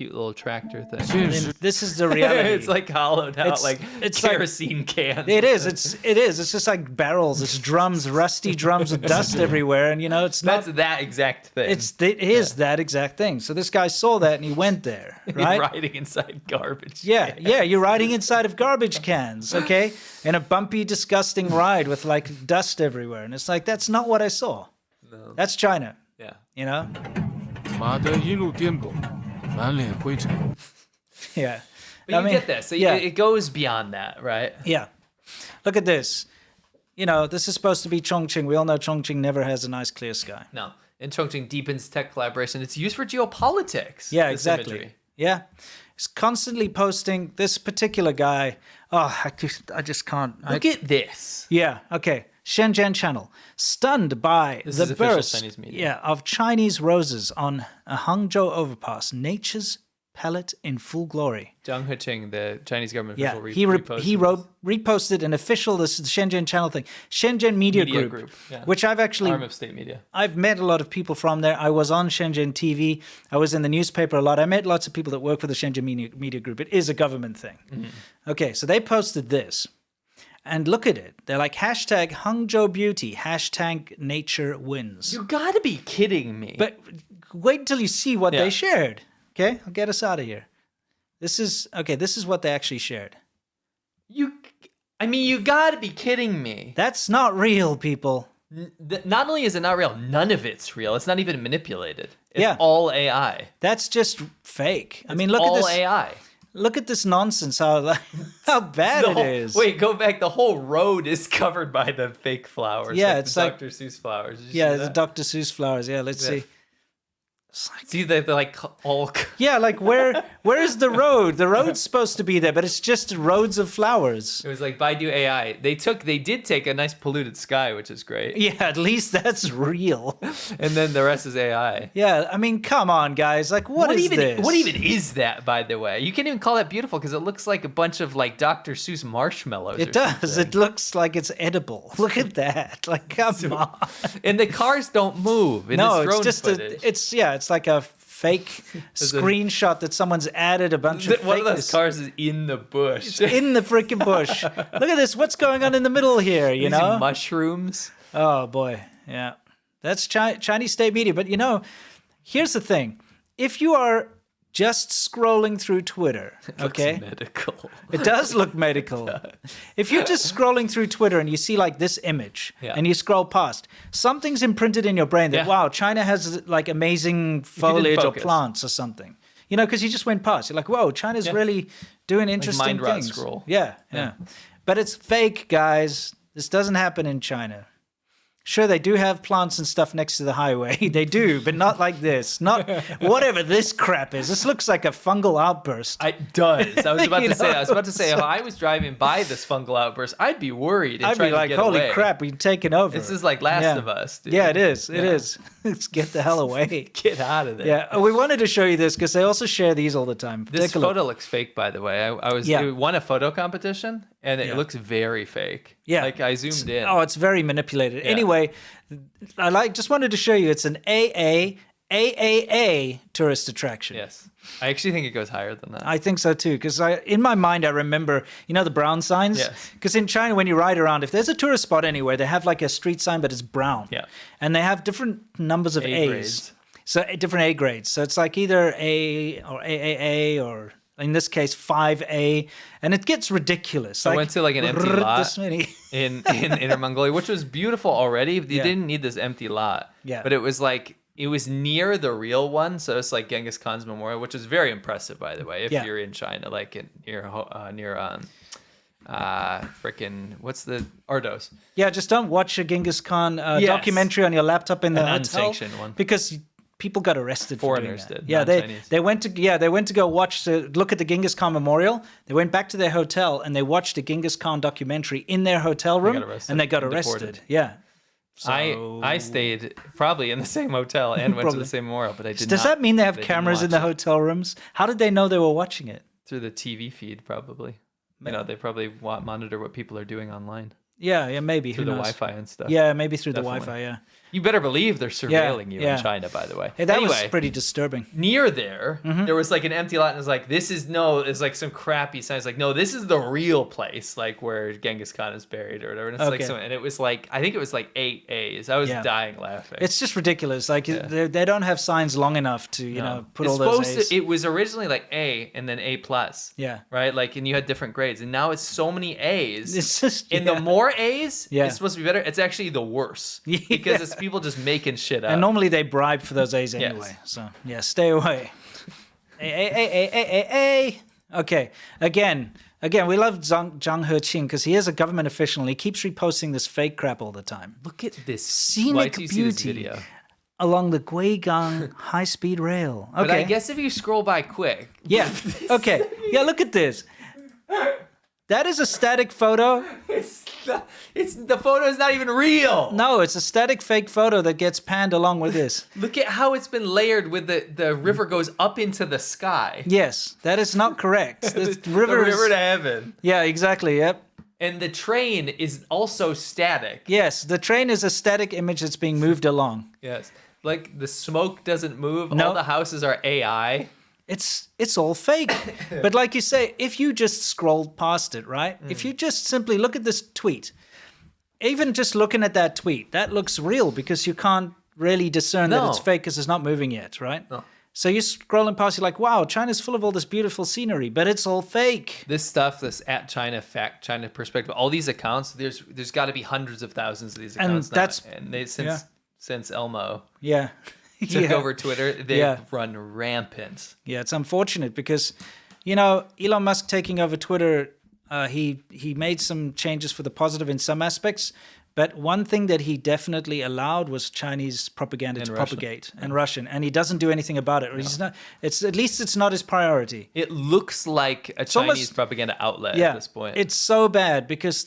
cute little tractor thing. 现实 This is the reality. It's like hollowed out, It's- like it's like- kerosene cans. It is. It's just like barrels. It's drums, rusty drums with dust everywhere, and it's not. That's that exact thing. It is that exact thing. So this guy saw that and he went there, right? riding inside garbage. Yeah, yeah. You're riding inside of garbage cans, okay, in a bumpy, disgusting ride with like dust everywhere, and it's like that's not what I saw. No. That's China, Yeah. you know. 马德一路颠簸，满脸灰尘。 Yeah. But you get this. So yeah. it goes beyond that, right? Yeah. Look at this. This is supposed to be Chongqing. We all know Chongqing never has a nice clear sky. No. And Chongqing deepens tech collaboration. It's used for geopolitics. Yeah, this exactly. imagery. Yeah. He's constantly posting this particular guy. Oh, I just can't. Look at this. Yeah, okay. Shenzhen channel. Stunned by This the is official burst Chinese media. yeah, of Chinese roses on a Hangzhou overpass. Nature's palette in full glory. Zhang Heqing, the Chinese government Yeah, official, he reposted an official, this is the Shenzhen channel thing. Shenzhen Media Group, yeah. which I've actually... Arm of state media. I've met a lot of people from there. I was on Shenzhen TV. I was in the newspaper a lot. I met lots of people that work for the Shenzhen Media Group. It is a government thing. Mm-hmm. Okay, so they posted this. And look at it. They're like, hashtag Hangzhou Beauty, hashtag nature wins. You gotta be kidding me. But wait until you see what Yeah. they shared. Okay, I'll get us out of here. This is what they actually shared. you gotta be kidding me. That's not real, people. Not only is it not real, none of it's real. It's not even manipulated. It's Yeah. all AI. That's just fake. I mean, look all at this. AI. Look at this nonsense. How bad The it whole- is. Wait, go back. The whole road is covered by the fake flowers. Yeah, like it's the like- Dr. Seuss flowers. Did you Yeah, see the that? Dr. Seuss flowers. Yeah, let's Yeah. see. It's like, See, they're like all. yeah, like where is the road? The road's supposed to be there, but it's just roads of flowers. It was like Baidu AI. They did take a nice polluted sky, which is great. Yeah, at least that's real. And then the rest is AI. Yeah, I mean, come on, guys. Like, what is even this? What even is that, by the way? You can't even call that beautiful because it looks like a bunch of like Dr. Seuss marshmallows. It or does. something. It looks like it's edible. Look at that. Like, come on. And the cars don't move. In No, this it's drone just footage. it's like a fake screenshot that someone's added a bunch of One of those fakeness cars is in the bush. in the freaking bush. Look at this. What's going on in the middle here? You These know? mushrooms. Oh boy, yeah, that's Chinese state media. But here's the thing: if you are just scrolling through Twitter, okay, Looks medical. it does look medical. If you're just scrolling through Twitter and you see like this image Yeah. and you scroll past, something's imprinted in your brain that Yeah. wow, China has like amazing foliage or focus. plants or something. Because you just went past. You're like, whoa, China's Yeah. really doing interesting mind rot things. scroll. Yeah. But it's fake, guys. This doesn't happen in China. Sure, they do have plants and stuff next to the highway. They do, but not like this. Not whatever this crap is. This looks like a fungal outburst. It does. I was about You to say. know, I was about to say if I was driving by this fungal outburst, I'd be worried. And I'd trying be like, to get holy away. crap, we've taken over. This is like Last Yeah. of Us. Dude. Yeah, it is. It Yeah. is. Let's get the hell away. Get out of there. Yeah, we wanted to show you this because they also share these all the time. This Take a look. photo looks fake, by the way. I was Yeah. it won a photo competition, and it Yeah. looks very fake. Yeah. like I zoomed in. Oh, it's very manipulated. Anyway, just wanted to show you it's an AAA tourist attraction. Yes, I actually think it goes higher than that. I think so too, because in my mind I remember, the brown signs. Yes. Because in China, when you ride around, if there's a tourist spot anywhere, they have like a street sign, but it's brown. Yeah. And they have different numbers of A A's. grades. So different A grades. So it's like either A or AAA or in this case 5A, and it gets ridiculous. I went to like an empty lot This many. in Inner Mongolia, which was beautiful already. You Yeah. didn't need this empty lot. Yeah. But it was like it was near the real one, so it's like Genghis Khan's memorial, which is very impressive, by the way. If Yeah. you're in China, like near freaking what's the Ordos? Yeah, just don't watch a Genghis Khan Yes. documentary on your laptop in the An hotel, unsanctioned one. because people got arrested for doing Foreigners that. did, Yeah, non-Chinese. they went to go look at the Genghis Khan memorial. They went back to their hotel and they watched a Genghis Khan documentary in their hotel room, got arrested and they got and arrested. deported. Yeah. I stayed probably in the same hotel and went to Probably. the same memorial, but I did Does not. that mean they have didn't cameras in the watch it. hotel rooms? How did they know they were watching it? Through the TV feed, probably. They probably monitor what people are doing online. Yeah, maybe. through Who the knows? Wi-Fi and stuff. Yeah, maybe through Definitely. the Wi-Fi, yeah. You better believe they're surveilling you yeah. in China, by the way. Hey, that anyway, was pretty disturbing. near there, there was like an empty lot, and it was like, it's like some crappy sign. It's like, no, this is the real place, like where Genghis Khan is buried or whatever. And it's like, and it was like, I think it was like 8 A's. I was dying laughing. It's just ridiculous. Like they don't have signs long enough to, you know, put all those A's. It was originally like A and then A plus. Yeah. Right? Like, and you had different grades. And now it's so many A's. It's just, and the more A's, Yeah. it's supposed to be better. It's actually the worse. Because it's people just making shit up. And normally they bribe for those A's anyway. So, yeah, stay away. A. Okay. Again, we love Zhang Heqing because he is a government official and he keeps reposting this fake crap all the time. Look at this Scenic beauty along the Guigang high-speed rail. Okay. But I guess if you scroll by quick. Yeah. Okay. Yeah, look at this. That is a static photo. The photo is not even real. No, it's a static fake photo that gets panned along with this. Look at how it's been layered with the river goes up into the sky. Yes, that is not correct. The river to heaven. Yeah, exactly. Yep. And the train is also static. Yes, the train is a static image that's being moved along. Yes. Like the smoke doesn't move. No. All the houses are AI. It's all fake. But like you say, if you just scrolled past it, right? If you just simply look at this tweet, even just looking at that tweet, that looks real because you can't really discern that it's fake because it's not moving yet, right? No. So you're scrolling past, you're like, wow, China's full of all this beautiful scenery, but it's all fake. This stuff, this at China fact, China perspective, all these accounts, there's got to be hundreds of thousands of these accounts And that's and they since Elmo Yeah. took over Twitter, they've Yeah. run rampant. Yeah, it's unfortunate because, you know, Elon Musk taking over Twitter, he made some changes for the positive in some aspects, but one thing that he definitely allowed was Chinese propaganda to propagate and Russian, and he doesn't do anything about it. Or he's not. At least it's not his priority. It looks like a Chinese propaganda outlet at this point. It's so bad because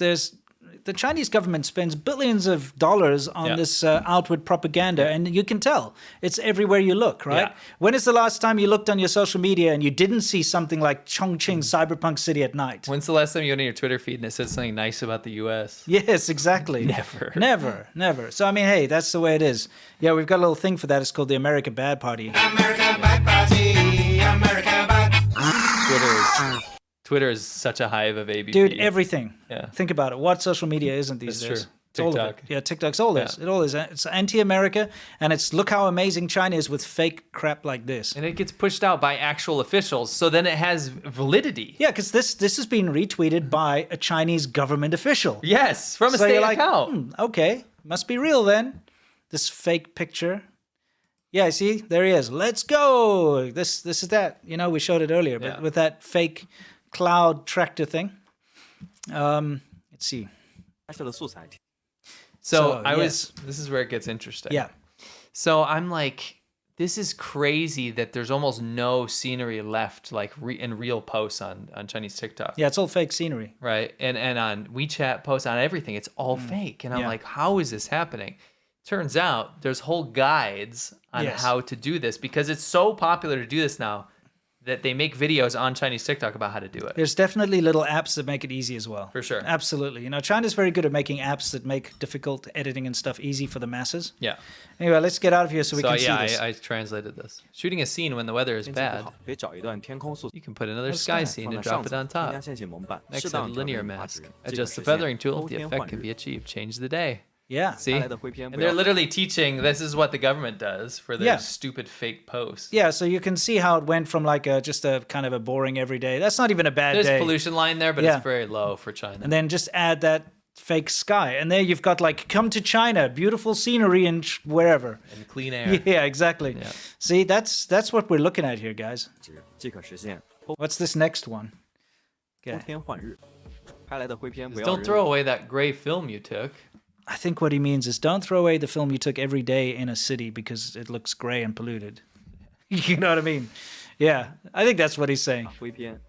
the Chinese government spends billions of dollars on this outward propaganda, and you can tell it's everywhere you look, right? Yeah. When is the last time you looked on your social media and you didn't see something like Chongqing Cyberpunk City at night? When's the last time you went on your Twitter feed and it said something nice about the U.S.? Yes, exactly. Never. So, I mean, hey, that's the way it is. Yeah, we've got a little thing for that. It's called the America Bad Party. America Bad Party. America Bad. Twitter is such a hive of ABP. Dude, everything. Yeah. Think about it. What social media isn't these days? True. It's all of it. Yeah, TikTok's all this. It all is. It's anti-America, and it's look how amazing China is with fake crap like this. And it gets pushed out by actual officials, so then it has validity. Yeah, because this has been retweeted by a Chinese government official. Yes, from a state account. Okay, must be real then. This fake picture. Yeah, see, there he is. Let's go. This is that. You know, we showed it earlier, but with that fake cloud tractor thing. Let's see. So this is where it gets interesting. Yeah. So I'm like, this is crazy that there's almost no scenery left, like in real posts on Chinese TikTok. Yeah, it's all fake scenery. Right. And on WeChat posts, on everything, it's all fake. And I'm like, how is this happening? Turns out there's whole guides on how to do this because it's so popular to do this now that they make videos on Chinese TikTok about how to do it. There's definitely little apps that make it easy as well. For sure. Absolutely. You know, China's very good at making apps that make difficult editing and stuff easy for the masses. Yeah. Anyway, let's get out of here so we can see this. I translated this. Shooting a scene when the weather is bad. You can put another sky scene and drop it on top. Next, add linear mask. Adjust the feathering tool. The effect can be achieved. Change the day. Yeah. See? And they're literally teaching this is what the government does for their stupid fake posts. Yeah, so you can see how it went from like just a kind of a boring everyday. That's not even a bad day. There's pollution line there, but it's very low for China. And then just add that fake sky. And there you've got like, come to China, beautiful scenery and wherever. And clean air. Yeah, exactly. Yeah. See, that's what we're looking at here, guys. What's this next one? Okay. Don't throw away that gray film you took. I think what he means is don't throw away the film you took every day in a city because it looks gray and polluted. You know what I mean? Yeah, I think that's what he's saying.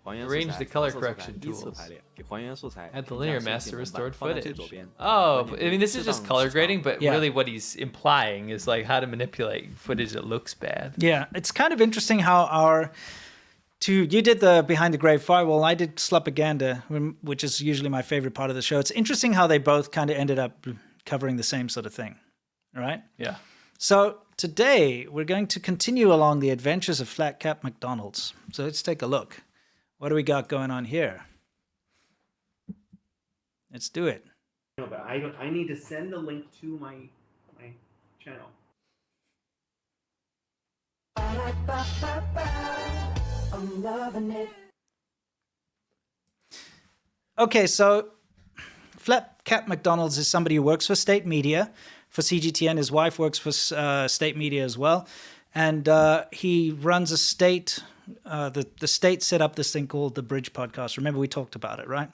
Arrange the color correction tools. Add the linear mask to restored footage. Oh, I mean, this is just color grading, but really what he's implying is like how to manipulate footage that looks bad. Yeah, it's kind of interesting how our you did the Behind the Grave Firewall. I did Slupaganda, which is usually my favorite part of the show. It's interesting how they both kind of ended up covering the same sort of thing, right? Yeah. So today we're going to continue along the adventures of Flat Cap McDonald's. So let's take a look. What do we got going on here? Let's do it. No, but I need to send the link to my channel. I'm loving it. Okay, so Flat Cap McDonald's is somebody who works for state media, for CGTN. His wife works for state media as well. And he runs a state, the state set up this thing called the Bridge Podcast. Remember, we talked about it, right?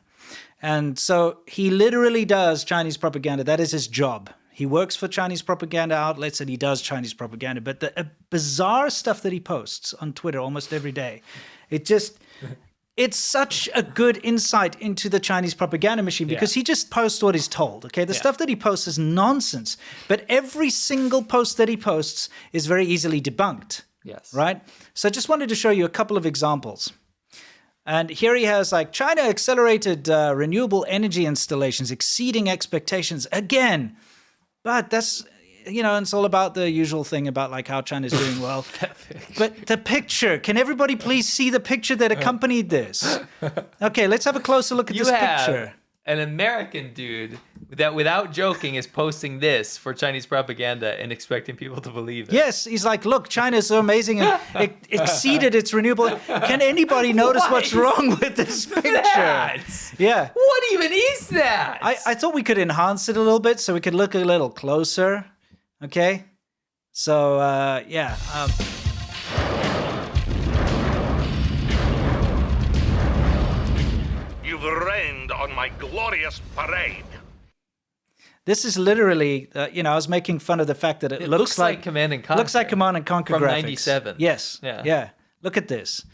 And so he literally does Chinese propaganda. That is his job. He works for Chinese propaganda outlets and he does Chinese propaganda. But the bizarre stuff that he posts on Twitter almost every day, it's such a good insight into the Chinese propaganda machine because he just posts what he's told. Okay, the stuff that he posts is nonsense, but every single post that he posts is very easily debunked. Yes. Right? So I just wanted to show you a couple of examples. And here he has like China accelerated renewable energy installations exceeding expectations again. But that's, it's all about the usual thing about like how China's doing well. But the picture, can everybody please see the picture that accompanied this? Okay, let's have a closer look at this picture. An American dude that, without joking, is posting this for Chinese propaganda and expecting people to believe it. Yes, he's like, look, China is so amazing and it exceeded its renewable. Can anybody notice what's wrong with this picture? Yeah. What even is that? I thought we could enhance it a little bit so we could look a little closer. Okay? So, yeah. You've rained on my glorious parade. This is literally, I was making fun of the fact that it looks like Command and Conquer. Looks like Command and Conquer from graphics. 97. Yes. Yeah. Look at this.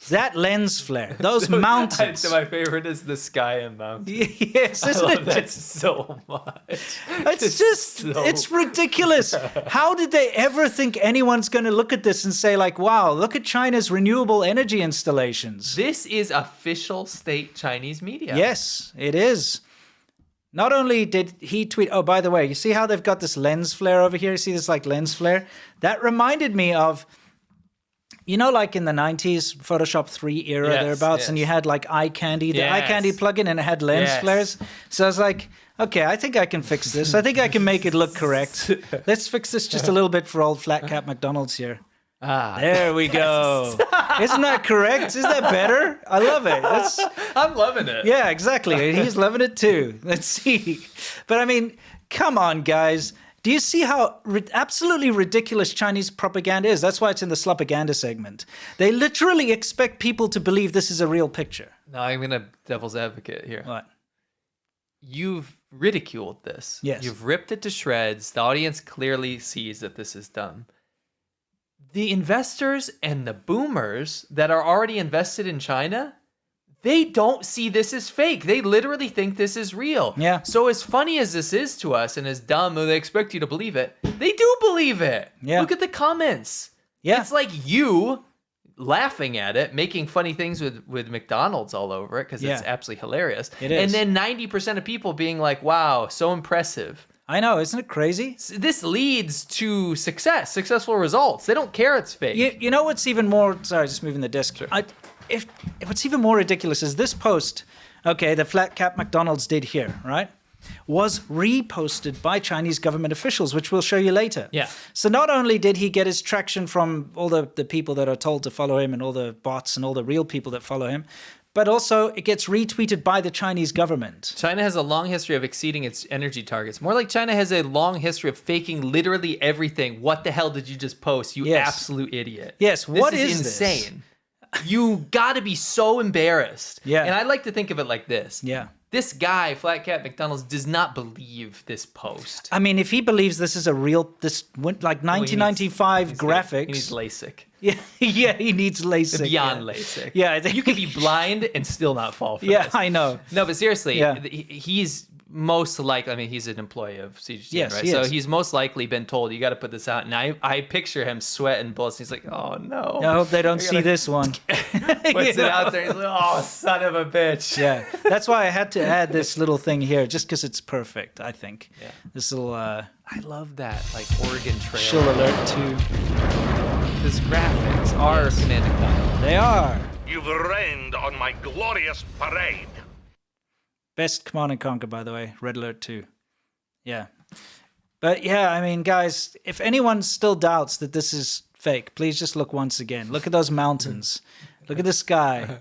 That lens flare, those mountains. So my favorite is the sky and mountains. Yes, isn't it? That so much. It's ridiculous. How did they ever think anyone's going to look at this and say like, wow, look at China's renewable energy installations? This is official state Chinese media. Yes, it is. Not only did he tweet, oh, by the way, you see how they've got this lens flare over here? You see this like lens flare? That reminded me of, like in the 90s, Photoshop 3 era thereabouts, and you had like eye candy, the eye candy plugin, and it had lens flares. So I was like, okay, I think I can fix this. I think I can make it look correct. Let's fix this just a little bit for old Flat Cap McDonald's here. There we go. Isn't that correct? Is that better? I love it. I'm loving it. Yeah, exactly. He's loving it too. Let's see. But I mean, come on, guys. Do you see how absolutely ridiculous Chinese propaganda is? That's why it's in the Slupaganda segment. They literally expect people to believe this is a real picture. No, I'm going to devil's advocate here. What? You've ridiculed this. Yes. You've ripped it to shreds. The audience clearly sees that this is dumb. The investors and the boomers that are already invested in China, they don't see this as fake. They literally think this is real. Yeah. So as funny as this is to us and as dumb, and they expect you to believe it, they do believe it. Yeah. Look at the comments. Yeah. It's like you laughing at it, making funny things with McDonald's all over it because it's absolutely hilarious. It is. And then 90% of people being like, wow, so impressive. I know, isn't it crazy? This leads to successful results. They don't care it's fake. You know what's even more... Sorry, just moving the desk. Sure. If what's even more ridiculous is this post, okay, the Flat Cap McDonald's did here, right, was reposted by Chinese government officials, which we'll show you later. Yeah. So not only did he get his traction from all the people that are told to follow him and all the bots and all the real people that follow him, but also it gets retweeted by the Chinese government. China has a long history of exceeding its energy targets. More like China has a long history of faking literally everything. What the hell did you just post, you absolute idiot? Yes, what is insane. You got to be so embarrassed. Yeah. And I like to think of it like this. Yeah. This guy, Flat Cat McDonald's, does not believe this post. I mean, if he believes this is a real, like 1995 graphics. He needs LASIK. Yeah, he needs LASIK. Beyond LASIK. Yeah, I think you could be blind and still not fall for this. Yeah, I know. No, but seriously, he's most likely, I mean, he's an employee of CGTN, Yes, right? he So is. he's most likely been told, you got to put this out. And I picture him sweating bullets. He's like, oh no. I hope they don't see this one. Puts it out there. He's like, oh, son of a bitch. Yeah, that's why I had to add this little thing here, just because it's perfect, I think. Yeah. This little I love that, like Oregon Trail. shill alert too. His graphics are Command and Conquer. They are. You've rained on my glorious parade. Best Command and Conquer, by the way. Red Alert 2. Yeah. But yeah, I mean, guys, if anyone still doubts that this is fake, please just look once again. Look at those mountains. Look at the sky.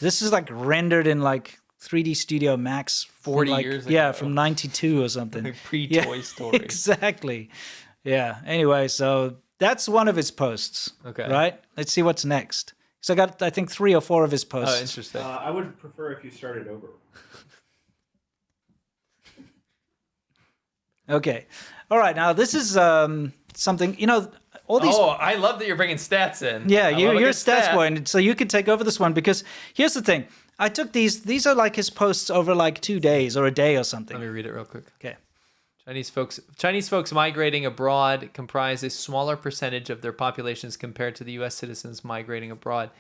This is like rendered in like 3D Studio Max. 40 like, years ago. Yeah, from 92 or something. Pre-Toy Story. Exactly. Yeah. Anyway, so that's one of his posts. Okay. Right? Let's see what's next. So I got, I think, 3 or 4 of his posts. Oh, interesting. I would prefer if you started over. Okay. All right. Now, this is something, all these... Oh, I love that you're bringing stats in. Yeah, I love you're a good stats stat. boy, and so you can take over this one, because here's the thing. I took these are like his posts over like 2 days or a day or something. Let me read it real quick. Okay. Chinese folks migrating abroad comprise a smaller percentage of their populations compared to the U.S. citizens migrating abroad.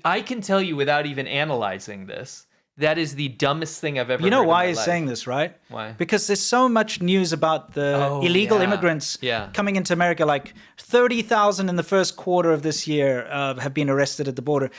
I can tell you without even analyzing this, that is the dumbest thing I've ever heard. You know in why my he's life. saying this, right? Why? Because there's so much news about the illegal immigrants coming into America. Like 30,000 in the first quarter of this year have been arrested at the border.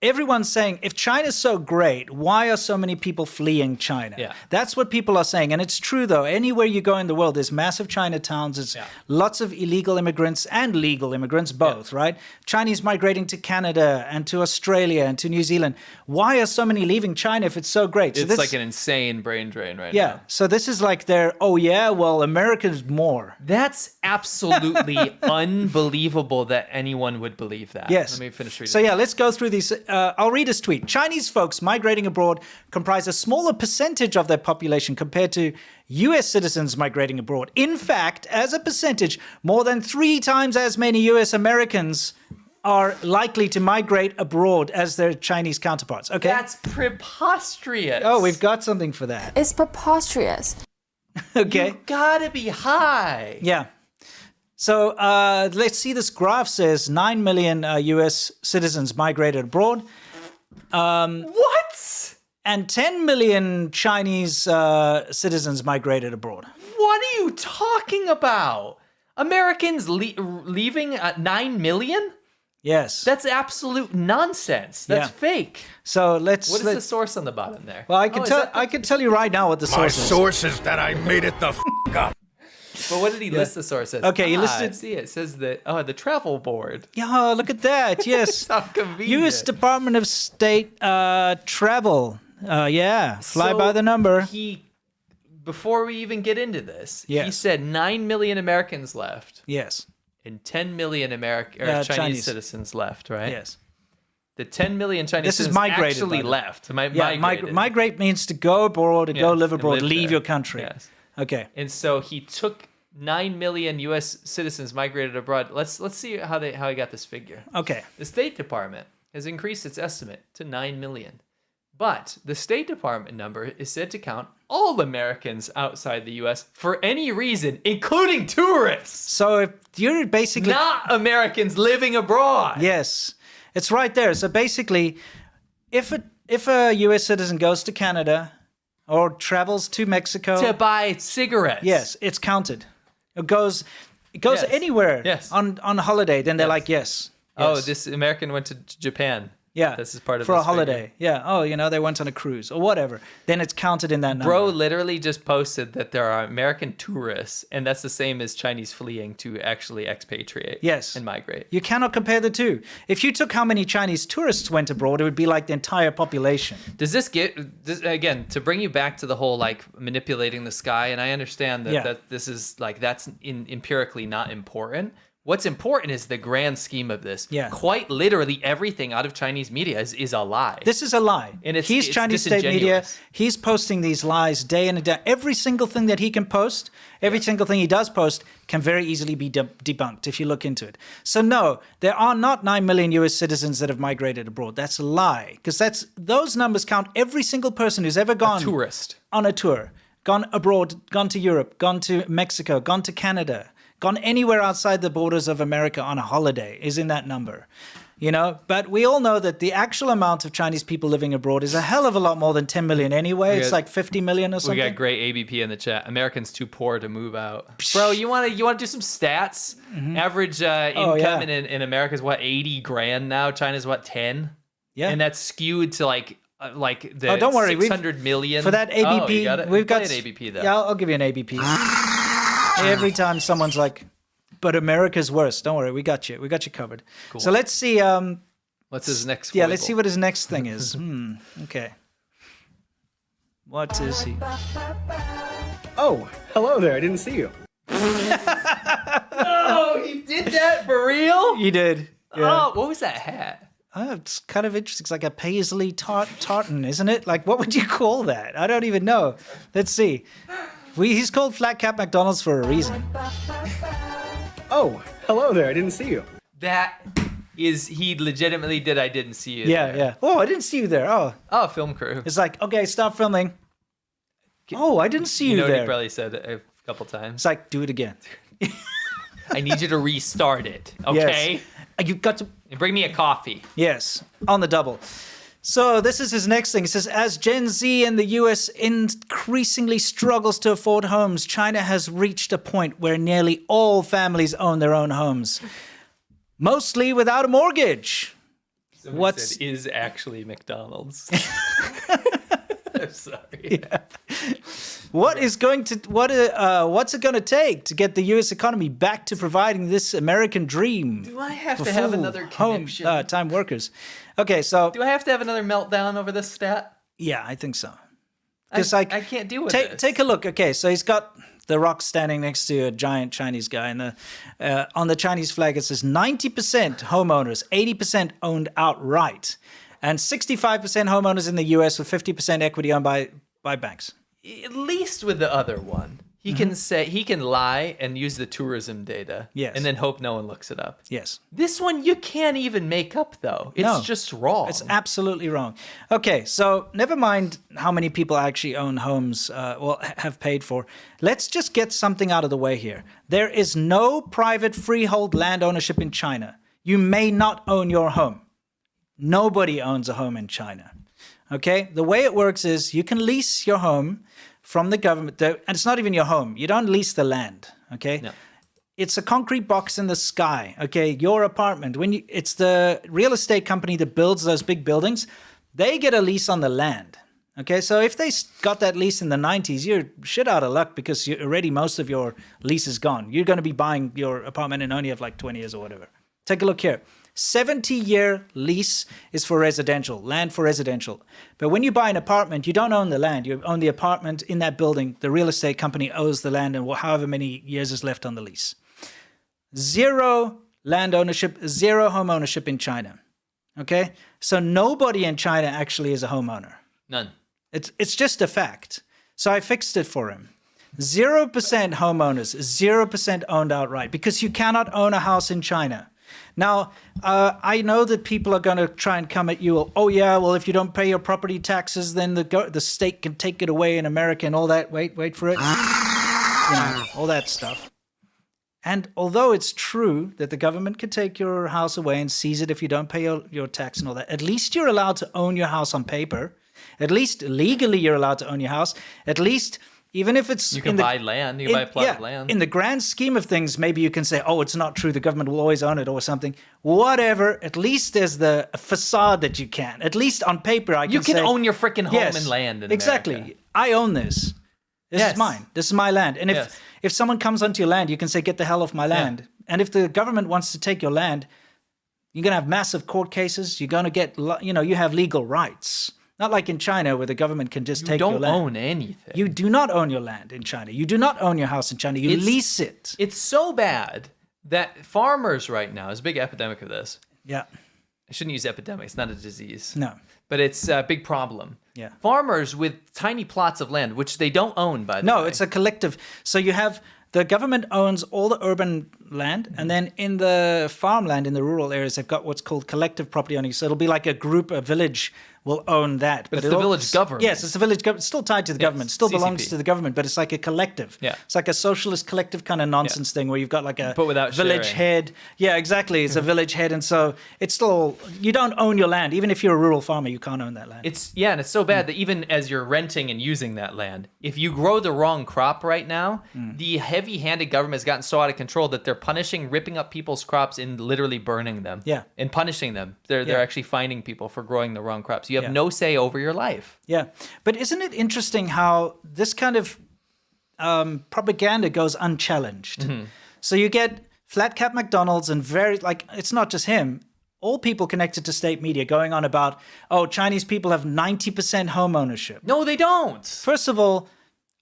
Everyone's saying, if China's so great, why are so many people fleeing China? Yeah. That's what people are saying. And it's true, though. Anywhere you go in the world, there's massive Chinatowns. There's lots of illegal immigrants and legal immigrants, both, right? Chinese migrating to Canada and to Australia and to New Zealand. Why are so many leaving China if it's so great? So It's like an insane brain drain right yeah. now. So this is like their, America's more. That's absolutely unbelievable that anyone would believe that. Yes. Let me finish reading. So yeah, let's go through these. I'll read his tweet. Chinese folks migrating abroad comprise a smaller percentage of their population compared to U.S. citizens migrating abroad. In fact, as a percentage, more than 3 times as many U.S. Americans are likely to migrate abroad as their Chinese counterparts. Okay. That's preposterous. Oh, we've got something for that. It's preposterous. Okay. You gotta be high. Yeah. So let's see, this graph says 9 million U.S. citizens migrated abroad. What? And 10 million Chinese citizens migrated abroad. What are you talking about? Americans leaving at 9 million? Yes. That's absolute nonsense. That's fake. So What is the source on the bottom there? Well, I can tell you right now what the source is. My source is that I made it the up. But what did he list the source as? Okay, he listed- I see it. It says that, the travel board. Yeah, look at that. Yes. How convenient. U.S. Department of State travel. Fly by the number. Before we even get into this, he Yes. said 9 million Americans left Yes. and 10 million Chinese Chinese citizens left, right? Yes. The 10 million Chinese This is citizens migrated, actually by the way. left. Yeah, migrate means to go abroad, to go Yes, live and abroad, live leave there. your country. Yes. Okay. And so he took 9 million U.S. citizens migrated abroad. Let's see how he got this figure. Okay. The State Department has increased its estimate to 9 million. But the State Department number is said to count all Americans outside the U.S. for any reason, including tourists. So if you're basically... Not Americans living abroad. Yes. It's right there. So basically, if a U.S. citizen goes to Canada or travels to Mexico... To buy cigarettes. Yes, it's counted. It goes anywhere on holiday, then they're like, yes. Oh, this American went to Japan. Yeah, this is part of for a this figure. holiday. Yeah. Oh, they went on a cruise or whatever. Then it's counted in that number. Bro literally just posted that there are American tourists, and that's the same as Chinese fleeing to actually expatriate. Yes. And migrate. You cannot compare the two. If you took how many Chinese tourists went abroad, it would be like the entire population. Does this again, to bring you back to the whole like manipulating the sky, and I understand that this is like that's empirically not important. What's important is the grand scheme of this. Yeah. Quite literally everything out of Chinese media is a lie. This is a lie. And it's Chinese state media. disingenuous. He's posting these lies day in and day. Every single thing that he can post, every single thing he does post can very easily be debunked if you look into it. So no, there are not 9 million US citizens that have migrated abroad. That's a lie. Because those numbers count every single person who's ever gone tourist on a tour, gone abroad, gone to Europe, gone to Mexico, gone to Canada, gone anywhere outside the borders of America on a holiday is in that number, But we all know that the actual amount of Chinese people living abroad is a hell of a lot more than 10 million anyway. It's like 50 million or something. We got great ABP in the chat. Americans too poor to move out. Bro, you want to do some stats? Average income in America is what, 80 grand now? China's what, 10? Yeah. And that's skewed to like the don't worry, 600 million. For that ABP, you got it? we've got an ABP though. Yeah, I'll give you an ABP. Every time someone's like, but America's worse. Don't worry, we got you. We got you covered. Cool. So let's see. What's his next? Yeah, let's see what his next thing is. Okay. What is he? Oh, hello there. I didn't see you. Oh, he did that for real? He did. Yeah. Oh, what was that hat? Oh, it's kind of interesting. It's like a paisley tartan, isn't it? Like, what would you call that? I don't even know. Let's see. He's called Flat Cap McDonald's for a reason. Oh, hello there. I didn't see you. He legitimately did. I didn't see you. Yeah, there. yeah. Oh, I didn't see you there. Oh, film crew. It's like, okay, stop filming. Oh, I didn't see you know there. What he probably said a couple times. It's like, do it again. I need you to restart it. Okay. Yes. You've got to bring me a coffee. Yes, on the double. So this is his next thing. It says, as Gen Z in the US increasingly struggles to afford homes, China has reached a point where nearly all families own their own homes, mostly without a mortgage. Someone said, is actually McDonald's. I'm sorry. Yeah. What's it going to take to get the U.S. economy back to providing this American dream? Do I have to have another conniption? Time workers. Okay, so do I have to have another meltdown over this stat? Yeah, I think so. Because I can't deal with this. Take a look. Okay, so he's got The Rock standing next to a giant Chinese guy, and on the Chinese flag it says 90% homeowners, 80% owned outright, and 65% homeowners in the U.S. with 50% equity owned by banks. At least with the other one, he can say he can lie and use the tourism data, yes, and then hope no one looks it up. Yes. This one you can't even make up though. It's just wrong. It's absolutely wrong. Okay, so never mind how many people actually own homes, have paid for. Let's just get something out of the way here. There is no private freehold land ownership in China. You may not own your home. Nobody owns a home in China. Okay, the way it works is you can lease your home from the government, and it's not even your home. You don't lease the land. Okay, no. It's a concrete box in the sky. Okay, your apartment. It's the real estate company that builds those big buildings. They get a lease on the land. Okay, so if they got that lease in the 90s, you're shit out of luck because most of your lease is gone. You're going to be buying your apartment and only have like 20 years or whatever. Take a look here. 70-year lease is for residential, land for residential. But when you buy an apartment, you don't own the land. You own the apartment in that building. The real estate company owns the land and however many years is left on the lease. Zero land ownership, zero home ownership in China. Okay? So nobody in China actually is a homeowner. None. It's just a fact. So I fixed it for him. 0% homeowners, 0% owned outright because you cannot own a house in China. Now, I know that people are going to try and come at you. Oh, yeah, well, if you don't pay your property taxes, then the state can take it away in America and all that. Wait for it. All that stuff. And although it's true that the government can take your house away and seize it if you don't pay your tax and all that, at least you're allowed to own your house on paper. At least legally you're allowed to own your house. At least... Even if it's... You can buy land. You can buy a plot of land. In the grand scheme of things, maybe you can say, oh, it's not true. The government will always own it or something. Whatever. At least there's the facade that you can. At least on paper, I can say... You can own your freaking home and land in exactly. America. I own this. This is mine. This is my land. And if someone comes onto your land, you can say, get the hell off my land. And if the government wants to take your land, you're going to have massive court cases. You're going to get... you have legal rights. Not like in China where the government can just take your land. You don't own anything. You do not own your land in China. You do not own your house in China. You lease it. It's so bad that farmers right now, there's a big epidemic of this. Yeah. I shouldn't use epidemic. It's not a disease. No. But it's a big problem. Yeah. Farmers with tiny plots of land, which they don't own, by the way. No, it's a collective. So you have the government owns all the urban land, and then in the farmland, in the rural areas, they've got what's called collective property owning. So it'll be like a group, a village will own that. But it's the village government. Yes, it's the village government. It's still tied to the government. Still belongs CCP. to the government, but it's like a collective. Yeah. It's like a socialist collective kind of nonsense thing where you've got like a But without village sharing. head. Yeah, exactly. It's a village head, and so it's still, you don't own your land. Even if you're a rural farmer, you can't own that land. And it's so bad that even as you're renting and using that land, if you grow the wrong crop right now, the heavy-handed government has gotten so out of control that they're ripping up people's crops and literally burning them. Yeah. And punishing them. They're actually finding people for growing the wrong crops. You have no say over your life. Yeah. But isn't it interesting how this kind of propaganda goes unchallenged? So you get flat cap McDonald's and it's not just him. All people connected to state media going on about, oh, Chinese people have 90% home ownership. No, they don't. First of all,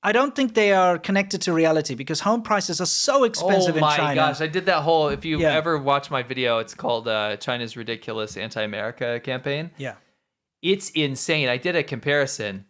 I don't think they are connected to reality because home prices are so expensive in China. Oh my gosh, I did that whole, if you ever watch my video, it's called China's Ridiculous Anti-America Campaign. Yeah. It's insane. I did a comparison.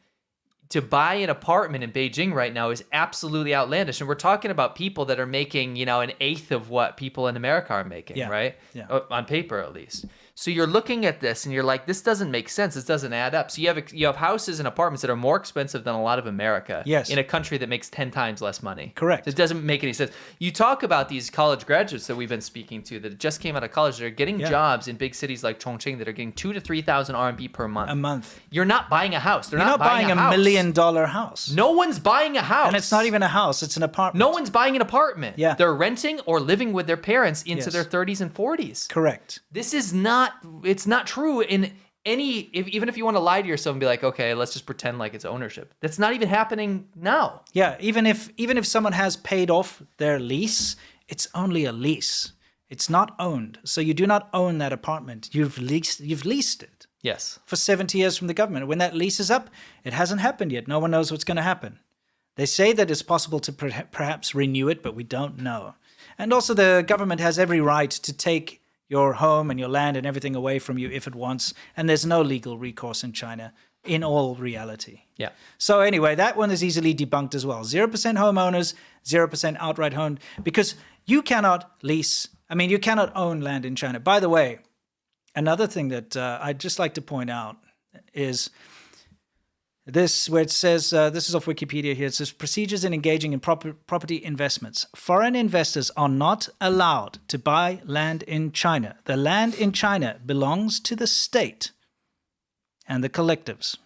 To buy an apartment in Beijing right now is absolutely outlandish. And we're talking about people that are making, an eighth of what people in America are making, right? Yeah. On paper, at least. So you're looking at this and you're like, this doesn't make sense. This doesn't add up. So you have houses and apartments that are more expensive than a lot of America. Yes. In a country that makes 10 times less money. Correct. So it doesn't make any sense. You talk about these college graduates that we've been speaking to that just came out of college that are getting jobs in big cities like Chongqing that are getting 2,000 to 3,000 RMB per month. A month. You're not buying a house. You're not buying a $1 million house. No one's buying a house. And it's not even a house, it's an apartment. No one's buying an apartment. Yeah. They're renting or living with their parents into Yes. their 30s and 40s. Correct. This is not, it's not true in even if you want to lie to yourself and be like, okay, let's just pretend like it's ownership. That's not even happening now. Yeah, even if someone has paid off their lease, it's only a lease. It's not owned. So you do not own that apartment. You've leased it. Yes. For 70 years from the government. When that lease is up, it hasn't happened yet. No one knows what's going to happen. They say that it's possible to perhaps renew it, but we don't know. And also the government has every right to take your home and your land and everything away from you if it wants. And there's no legal recourse in China in all reality. Yeah. So anyway, that one is easily debunked as well. 0% homeowners, 0% outright owned, because you cannot you cannot own land in China. By the way, another thing that I'd just like to point out is this, where it says, this is off Wikipedia here, it says, procedures in engaging in property investments. Foreign investors are not allowed to buy land in China. The land in China belongs to the state and the collectives.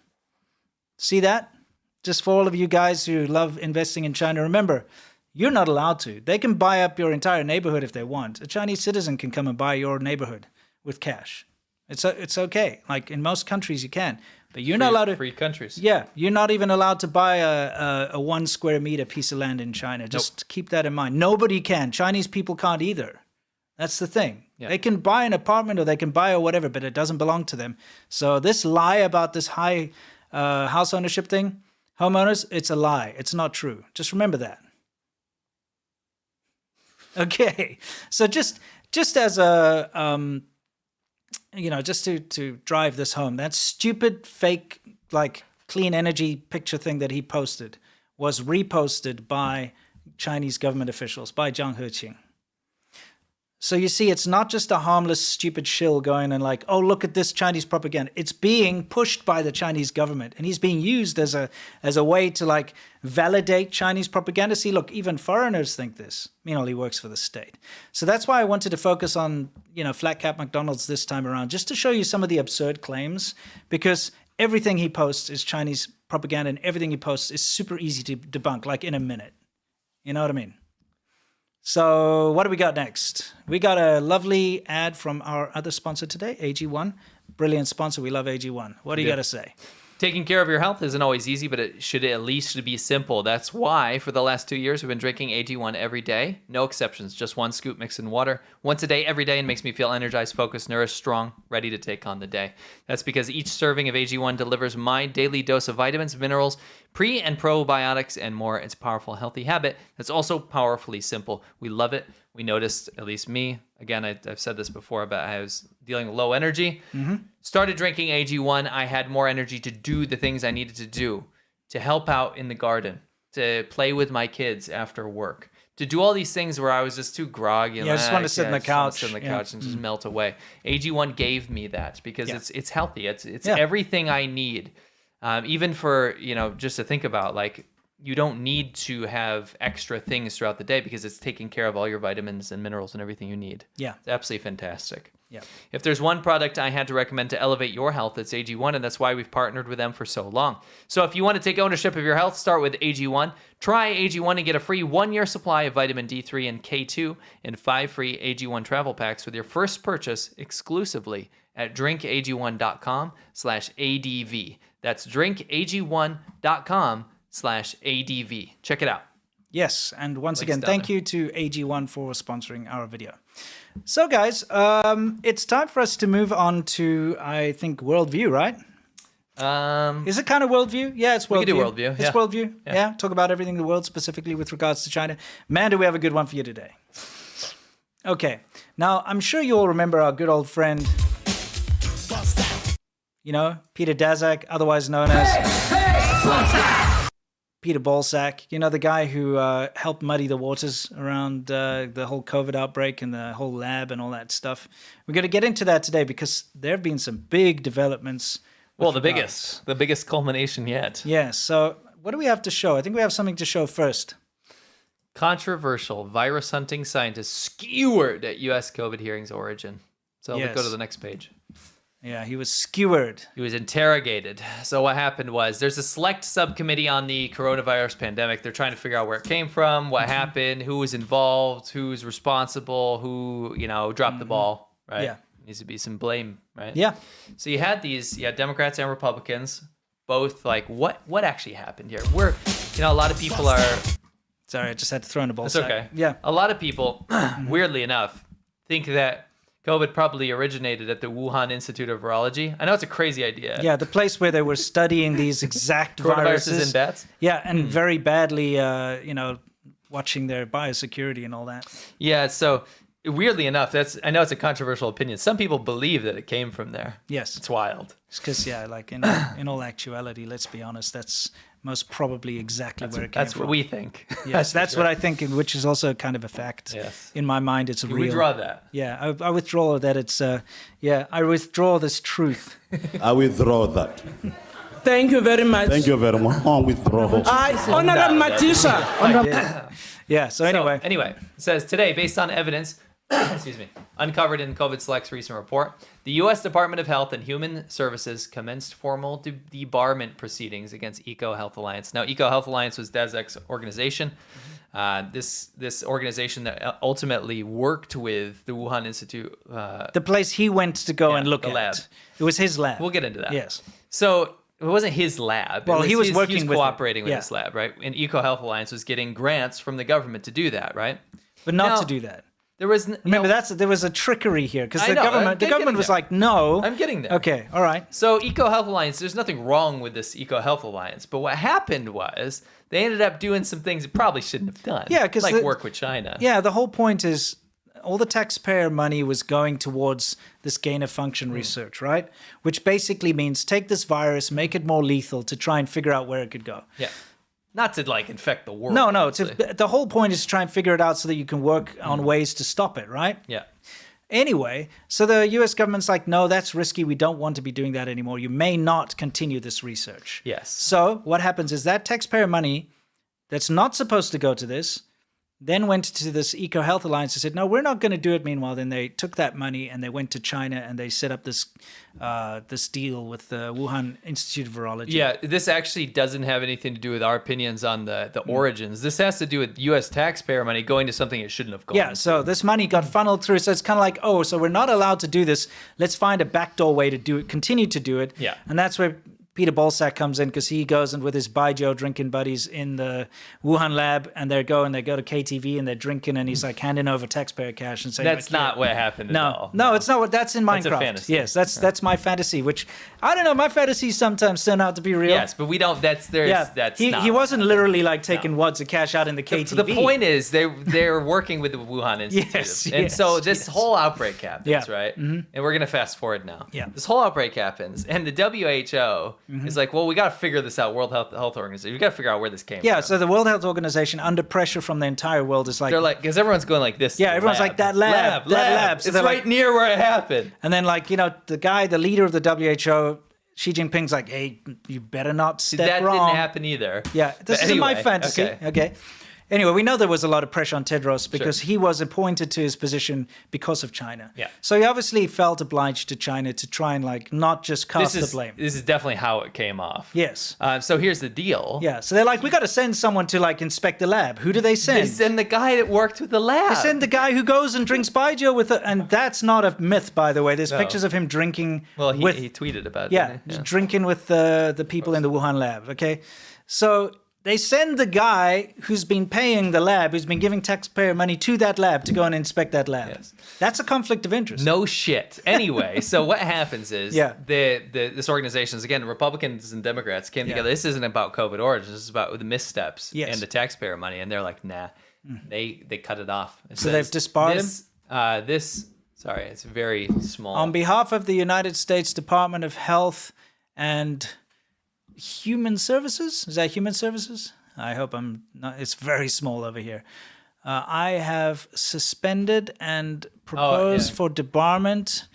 See that? Just for all of you guys who love investing in China, remember, you're not allowed to. They can buy up your entire neighborhood if they want. A Chinese citizen can come and buy your neighborhood with cash. It's okay. Like in most countries you can. But you're not allowed to. Free countries. Yeah, you're not even allowed to buy a 1 square meter piece of land in China. Just keep that in mind. Nobody can. Chinese people can't either. That's the thing. Yeah. They can buy an apartment or they can buy or whatever, but it doesn't belong to them. So this lie about this high house ownership thing, homeowners, it's a lie. It's not true. Just remember that. Okay, so just as a just to drive this home, that stupid fake clean energy picture thing that he posted was reposted by Chinese government officials, by Zhang Heqing. So you see, it's not just a harmless, stupid shill going and oh, look at this Chinese propaganda. It's being pushed by the Chinese government, and he's being used as a way to validate Chinese propaganda. See, look, even foreigners think this. Meanwhile, he works for the state. So that's why I wanted to focus on, flat cap McDonald's this time around, just to show you some of the absurd claims, because everything he posts is Chinese propaganda, and everything he posts is super easy to debunk, in a minute. You know what I mean? So what do we got next? We got a lovely ad from our other sponsor today, AG1. Brilliant sponsor. We love AG1. What do you got to say? Taking care of your health isn't always easy, but it should at least be simple. That's why for the last 2 years, we've been drinking AG1 every day. No exceptions, just 1 scoop mixed in water. Once a day, every day, and makes me feel energized, focused, nourished, strong, ready to take on the day. That's because each serving of AG1 delivers my daily dose of vitamins, minerals, pre- and probiotics, and more. It's a powerful, healthy habit that's also powerfully simple. We love it. We noticed, at least me, again, I've said this before, but I was dealing with low energy. Started drinking AG1. I had more energy to do the things I needed to do, to help out in the garden, to play with my kids after work, to do all these things where I was just too groggy. I just want to sit on the couch. Sit on the couch and just melt away. AG1 gave me that because it's healthy. It's everything I need. Even for, just to think about, like, you don't need to have extra things throughout the day because it's taking care of all your vitamins and minerals and everything you need. Yeah. It's absolutely fantastic. Yeah. If there's one product I had to recommend to elevate your health, it's AG1, and that's why we've partnered with them for so long. So if you want to take ownership of your health, start with AG1. Try AG1 and get a free 1-year supply of vitamin D3 and K2 and 5 free AG1 travel packs with your first purchase exclusively at drinkag1.com/ADV. That's drinkag1.com/ADV. Check it out. Yes, and once Links again, down thank there. you to AG1 for sponsoring our video. So, guys, it's time for us to move on to, I think, worldview, right? Is it kind of worldview? Yeah, it's worldview. We can do worldview. It's worldview. Yeah, talk about everything in the world, specifically with regards to China. Man, do we have a good one for you today. Okay, now I'm sure you all remember our good old friend, Peter Daszak, otherwise known as Peter Ballsack, the guy who helped muddy the waters around the whole COVID outbreak and the whole lab and all that stuff. We're going to get into that today because there have been some big developments. Well, the biggest culmination yet. Yeah, so what do we have to show? I think we have something to show first. Controversial virus hunting scientist skewered at U.S. COVID hearings origin. So let's go to the next page. Yeah, he was skewered. He was interrogated. So what happened was there's a select subcommittee on the coronavirus pandemic. They're trying to figure out where it came from, what happened, who was involved, who's responsible, who, dropped the ball, right? Yeah. Needs to be some blame, right? Yeah. So you had Democrats and Republicans both like, what actually happened here? A lot of people are... Sorry, I just had to throw in a ball. It's okay. Yeah. A lot of people, weirdly enough, think that COVID probably originated at the Wuhan Institute of Virology. I know it's a crazy idea. Yeah, the place where they were studying these exact viruses in bats. Yeah, and very badly, watching their biosecurity and all that. Yeah, so weirdly enough, I know it's a controversial opinion. Some people believe that it came from there. Yes. It's wild. It's because, in all actuality, let's be honest, that's most probably exactly where it came from. That's what we think. Yes, that's what I think, which is also kind of a fact. Yes. In my mind, it's real. You withdraw that. Yeah, I withdraw that. It's, I withdraw this truth. I withdraw that. Thank you very much. Thank you very much. I withdraw. Honorable Matisha. Yeah, so anyway. It says today, based on evidence, uncovered in COVID Select's recent report, the U.S. Department of Health and Human Services commenced formal debarment proceedings against EcoHealth Alliance. Now, EcoHealth Alliance was Daszak's organization. This organization that ultimately worked with the Wuhan Institute. The place he went to go and look at. Lab. It was his lab. We'll get into that. Yes. So it wasn't his lab. Well, he was working with cooperating with his lab, right? And EcoHealth Alliance was getting grants from the government to do that, right? But not to do that. There was there was a trickery here because the government was like, no. I'm getting there. Okay, all right. So EcoHealth Alliance, there's nothing wrong with this EcoHealth Alliance, but what happened was they ended up doing some things they probably shouldn't have done. Yeah, because work with China. Yeah, the whole point is all the taxpayer money was going towards this gain-of-function research, right? Which basically means take this virus, make it more lethal to try and figure out where it could go. Yeah. Not to infect the world. No. The whole point is to try and figure it out so that you can work on ways to stop it, right? Yeah. Anyway, so the US government's like, no, that's risky. We don't want to be doing that anymore. You may not continue this research. Yes. So what happens is that taxpayer money that's not supposed to go to this then went to this EcoHealth Alliance and said, no, we're not going to do it. Meanwhile, then they took that money and they went to China and they set up this this deal with the Wuhan Institute of Virology. Yeah, this actually doesn't have anything to do with our opinions on the origins. This has to do with U.S. taxpayer money going to something it shouldn't have gone. Yeah, so this money got funneled through. So it's kind of like, so we're not allowed to do this. Let's find a backdoor way to do it, continue to do it. Yeah. And that's where Peter Balsack comes in because he goes and with his Baijiu drinking buddies in the Wuhan lab, and they go to KTV and they're drinking, and he's like handing over taxpayer cash and saying That's not what happened at all. No, it's not what that's in Minecraft. That's a fantasy. Yes, that's my fantasy, which I don't know. My fantasies sometimes turn out to be real. Yes, but we don't. That's he wasn't literally like taking wads of cash out in the KTV. The point is they're working with the Wuhan Institute, and so this whole outbreak happens, right? Mm-hmm. And we're gonna fast forward now. Yeah, this whole outbreak happens, and the WHO is like, well, we got to figure this out. World Health Organization, we got to figure out where this came from. Yeah, so the World Health Organization, under pressure from the entire world, is like they're like, because everyone's going like this. Yeah, everyone's like that lab. So it's right near where it happened. And then the leader of the WHO, Xi Jinping's like, hey, you better not step wrong. That didn't happen either. Yeah, this is my fantasy. Okay. Anyway, we know there was a lot of pressure on Tedros because he was appointed to his position because of China. Yeah. So he obviously felt obliged to China to try and not just cast the blame. This is definitely how it came off. Yes. So here's the deal. Yeah. So they're like, we got to send someone to inspect the lab. Who do they send? They send the guy that worked with the lab. They send the guy who goes and drinks baijiu with it, and that's not a myth, by the way. There's pictures of him drinking. Well, he tweeted about it. Yeah, drinking with the people in the Wuhan lab. Okay, so they send the guy who's been paying the lab, who's been giving taxpayer money to that lab to go and inspect that lab. Yes. That's a conflict of interest. No shit. Anyway, so what happens is this organization, again, Republicans and Democrats came together. This isn't about COVID origins. This is about the missteps and the taxpayer money. And they're like, nah, they cut it off. So they've disbarred him? Sorry, it's very small. On behalf of the United States Department of Health and Human Services? Is that Human Services? I hope I'm not. It's very small over here. I have suspended and proposed for debarment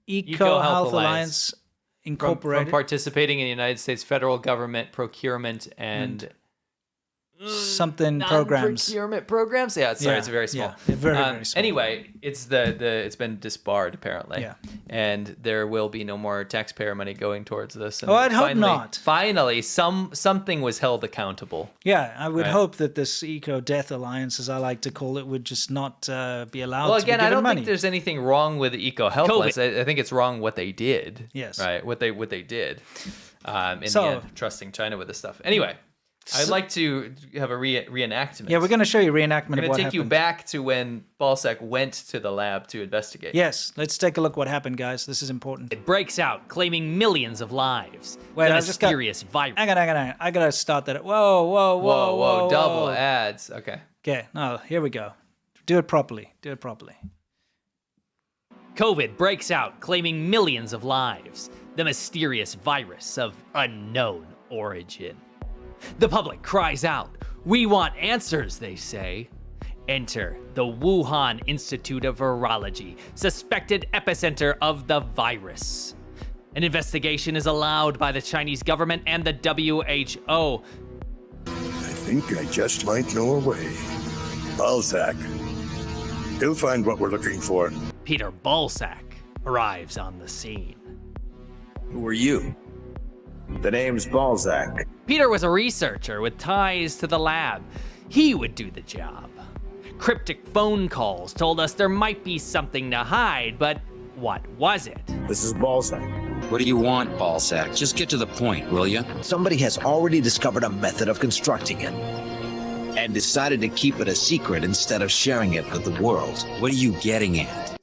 Eco Health Alliance Incorporated from participating in the United States federal government procurement and something programs. Procurement programs. Yeah, sorry, it's very small. Yeah, very small. Anyway, it's it's been disbarred apparently. Yeah. And there will be no more taxpayer money going towards this. And I'd hope not. Finally, something was held accountable. Yeah, I would hope that this Eco Death Alliance, as I like to call it, would just not be allowed to be given I don't money. think there's anything wrong with the Eco Health Alliance. I think it's wrong what they did. Yes. Right. What they did. In the end, trusting China with this stuff. Anyway. I'd like to have a reenactment. Yeah, we're going to show you a reenactment of what happened. I'm going to take you back to when Balsack went to the lab to investigate. Yes, let's take a look what happened, guys. This is important. It breaks out, claiming millions of lives. Wait, mysterious virus. Hang on. I got to start that. Whoa. Double ads. Okay. Okay, now, here we go. Do it properly. COVID breaks out, claiming millions of lives. The mysterious virus of unknown origin. The public cries out, "We want answers," they say. Enter the Wuhan Institute of Virology, suspected epicenter of the virus. An investigation is allowed by the Chinese government and the WHO. I think I just might know a way. Balzac. He'll find what we're looking for. Peter Balsack arrives on the scene. Who are you? The name's Balzac. Peter was a researcher with ties to the lab. He would do the job. Cryptic phone calls told us there might be something to hide, but what was it? This is Balzac. What do you want, Balzac? Just get to the point, will you? Somebody has already discovered a method of constructing it and decided to keep it a secret instead of sharing it with the world. What are you getting at?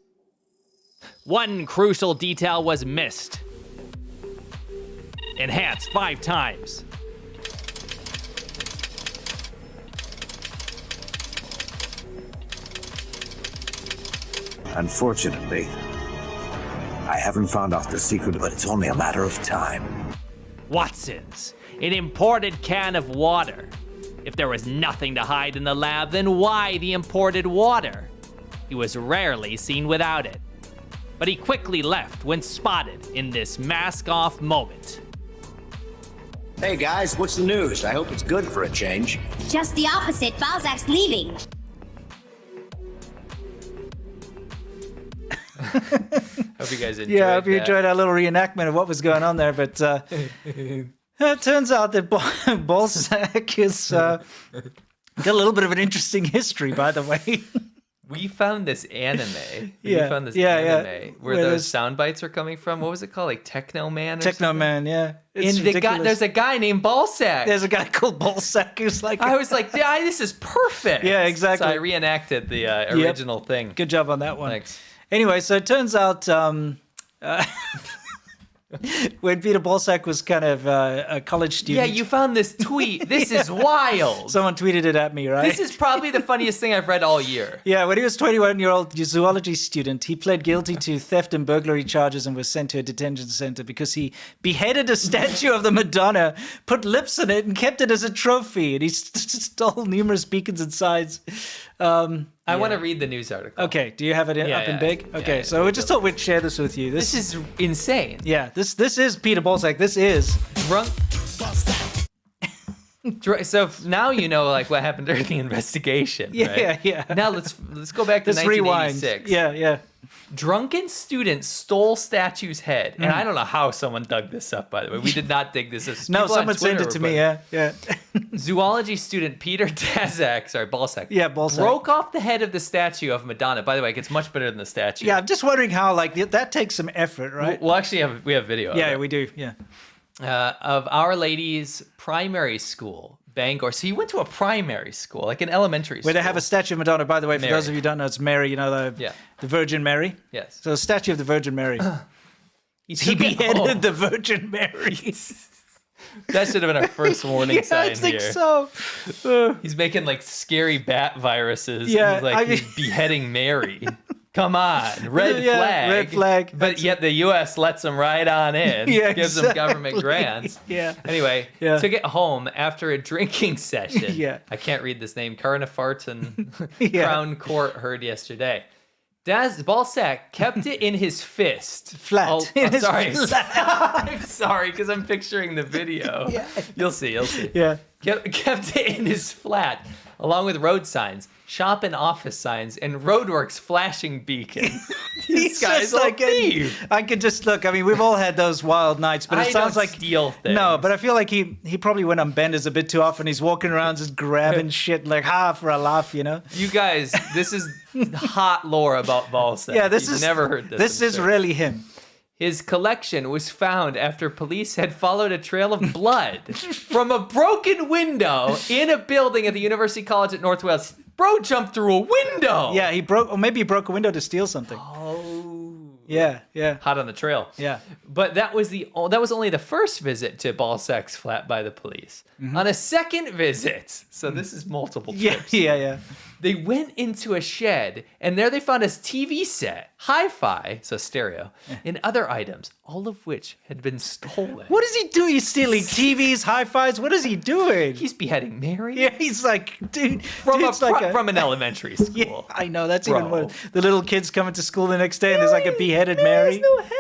One crucial detail was missed. Enhance 5 times. Unfortunately, I haven't found out the secret, but it's only a matter of time. Watson's, an imported can of water. If there was nothing to hide in the lab, then why the imported water? He was rarely seen without it. But he quickly left when spotted in this mask-off moment. Hey guys, what's the news? I hope it's good for a change. Just the opposite. Balzac's leaving. Hope you guys enjoyed I hope you enjoyed our little reenactment of what was going on there. But it turns out that Balzac is got a little bit of an interesting history, by the way. We found this anime. Yeah, We found this yeah, anime where Where those there's- sound bites are coming from. What was it called? Like Techno Man or Techno something? Man, yeah. It's And the guy, ridiculous. there's a guy named Ballsack. There's a guy called Ballsack who's like... I was like, yeah, this is perfect. Yeah, exactly. So I reenacted the original thing. Good job on that one. Thanks. Anyway, so it turns out when Peter Ballsack was kind of a college Yeah, student... you found this tweet. This is wild. Someone tweeted it at me, right? This is probably the funniest thing I've read all year. Yeah, when he was 21-year-old zoology student, he pled guilty to theft and burglary charges and was sent to a detention center because he beheaded a statue of the Madonna, put lips in it, and kept it as a trophy. And he stole numerous beacons and signs. I want to read the news article. Okay, do you have it up in big? Okay, so we just thought we'd share this with you. This is insane. Yeah, this is Peter Ballsack. This is drunk. So now you know like what happened during the investigation. Yeah, right? yeah. Now let's go back to Let's rewind. 1986. Yeah. Drunken student stole statue's head, and I don't know how someone dug this up. By the way, we did not dig this up. No, People on someone sent Twitter it to were me. Yeah. Zoology student Peter Ballsack. Yeah, Ballsack. Broke off the head of the statue of Madonna. By the way, it gets much better than the statue. Yeah, I'm just wondering how that takes some effort, right? We'll actually we have video. Yeah, of it. we do. Yeah. Of Our Lady's primary school, Bangor. So he went to a primary school, like an elementary school. Where they have a statue of Madonna. By the way, for Mary. those of you who don't know, it's Mary, the Virgin Mary. Yes. So a statue of the Virgin Mary. He beheaded the Virgin Mary. That should have been our first warning sign I think here. so. He's making like scary bat viruses. Yeah, He's beheading Mary. Come on, red Yeah, flag. red flag. But yet the U.S. lets him right on in. Yeah, gives him government exactly. grants. Yeah. Anyway, Yeah. took it home after a drinking session. Yeah. I can't read this name. Carnafarton Yeah. Crown Court heard yesterday. Ballsack kept it in his fist. Flat. Oh, In his sorry. flat. I'm sorry, because I'm picturing the video. Yeah. You'll see. Yeah. Kept it in his flat, along with road signs, shop and office signs, and roadworks flashing beacon. This guy's just a thief. I could just look. I mean, we've all had those wild nights, but it I sounds don't like steal things. No, but I feel like he probably went on benders a bit too often. He's walking around just grabbing shit like for a laugh, You guys, this is hot lore about Ballsack. Yeah, this You've is never heard this. This I'm is sure. really him. His collection was found after police had followed a trail of blood from a broken window in a building at the University College at North Wales. Bro jumped through a window. Yeah, maybe he broke a window to steal something. Oh. Yeah. Hot on the trail. Yeah. But that was only the first visit to Ballsack's flat by the police. On a second visit, so this is multiple trips. Yeah. They went into a shed, and there they found a TV set, hi-fi, so stereo, and other items, all of which had been stolen. What is he doing? He's stealing TVs, hi-fis. What is he doing? He's beheading Mary. Yeah, he's like, dude, From an elementary school. Yeah, I know. That's Bro. even worse. The little kids coming to school the next day, and there's like a beheaded Mary. no head.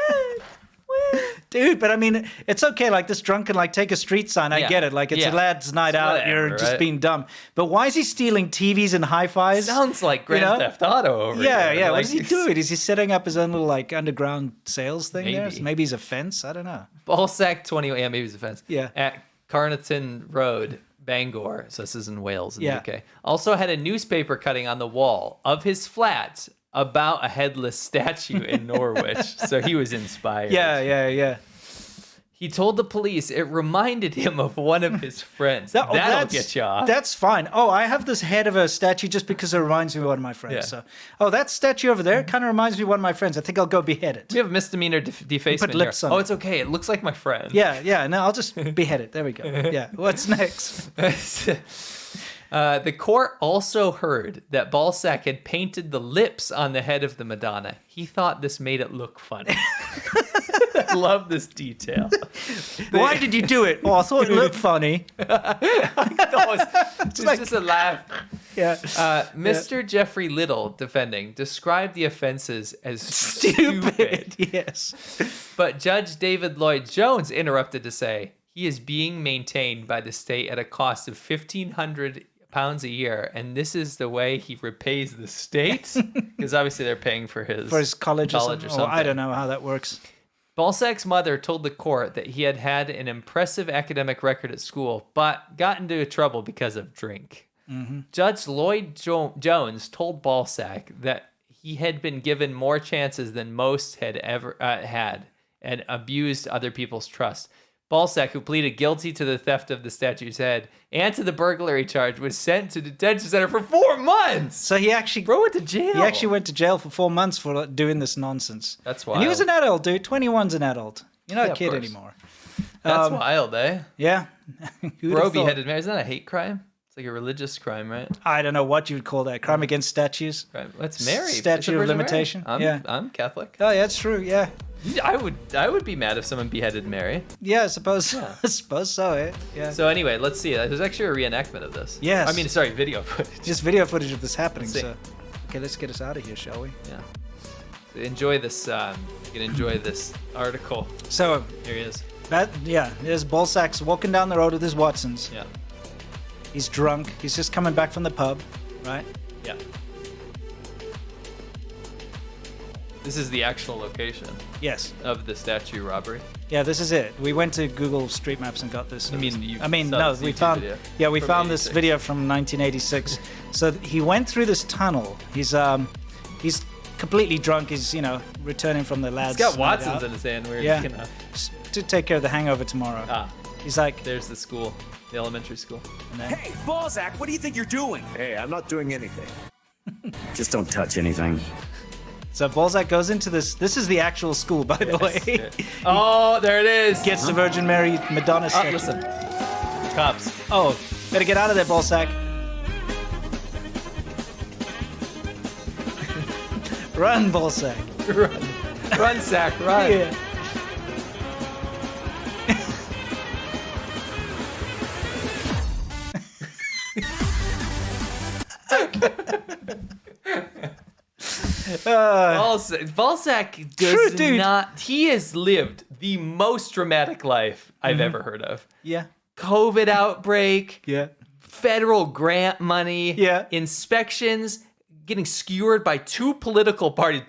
Dude, but I mean, it's okay. Like this drunk can like take a street sign. I Yeah. get it. Like it's Yeah. a lad's night It's out. whatever, You're just right? being dumb. But why is he stealing TVs and hi-fis? Sounds like Grand Theft Auto over Yeah, here. yeah. Like, What is he doing? Is he setting up his own little like underground sales thing there? Maybe. Maybe he's a fence. I don't know. Ballsack 21, yeah, maybe it's a fence. Yeah. At Carnarvon Road, Bangor, so this is in Wales in Yeah. the UK. Also had a newspaper cutting on the wall of his flat about a headless statue in Norwich. So he was inspired. Yeah. He told the police it reminded him of one of his friends. That'll get you off. That's fine. Oh, I have this head of a statue just because it reminds me of one of my friends. Yeah. So, that statue over there kind of reminds me of one of my friends. I think I'll go behead it. We have misdemeanor defacement Put lips here. on Oh, it. it's okay. It looks like my friend. Yeah. No, I'll just behead it. There we go. Yeah. What's next? The court also heard that Ballsack had painted the lips on the head of the Madonna. He thought this made it look funny. I love this detail. Why did you do it? Oh, I thought it looked funny. It's just a laugh. Yeah. Mr. Jeffrey Little, defending, described the offenses as stupid. Yes. But Judge David Lloyd Jones interrupted to say, he is being maintained by the state at a cost of £1,500 a year, and this is the way he repays the state? Because obviously they're paying for his college or something. something. Oh, I don't know how that works. Ballsack's mother told the court that he had an impressive academic record at school, but got into trouble because of drink. Judge Lloyd Jones told Balzac that he had been given more chances than most had ever had and abused other people's trust. Balzac, who pleaded guilty to the theft of the statue's head and to the burglary charge, was sent to detention center for 4 months. So he actually went to jail. He actually went to jail for 4 months for doing this nonsense. That's wild. And he was an adult, dude. 21's an adult. You're not Yeah, a of kid course. anymore. That's wild, eh? Yeah. Bro beheaded Mary. Isn't that a hate crime? It's like a religious crime, right? I don't know what you would call that. Crime against statues. Right. That's Mary. Statute of limitation. Yeah. I'm Catholic. Oh, yeah, that's true. Yeah. I would be mad if someone beheaded Mary. Yeah, I suppose. I suppose so. Eh? Yeah. So anyway, let's see. There's actually a reenactment of this. Yes. I mean, sorry, video footage. Just video footage of this happening. Let's see. So, okay, let's get us out of here, shall we? Yeah. So enjoy this. You can enjoy this article. So here he is. There's Balzac's walking down the road with his Watsons. Yeah. He's drunk. He's just coming back from the pub, right? Yeah. This is the actual location. Yes. Of the statue robbery. Yeah, this is it. We went to Google Street Maps and got this. I mean, no, we found. video Yeah, we from found this 86. video from 1986. So he went through this tunnel. He's completely drunk. He's returning from the lads. He's got night Watsons out. in his hand. Weird. Yeah. Just to take care of the hangover tomorrow. He's like, there's the school, the elementary school. Hey, Balzac, what do you think you're doing? Hey, I'm not doing anything. Just don't touch anything. So Balzac goes into this. This is the actual school, by the way. Yeah. Oh, there it is. Gets the Virgin Mary Madonna statue. Listen. Cops. Oh, better get out of there, Balzac. Run, Balzac. Run, Sack, run. Yeah. Balzac does not. He has lived the most dramatic life I've ever heard of. Yeah. COVID outbreak. Yeah. Federal grant money. Yeah. Inspections. Getting skewered by two political parties.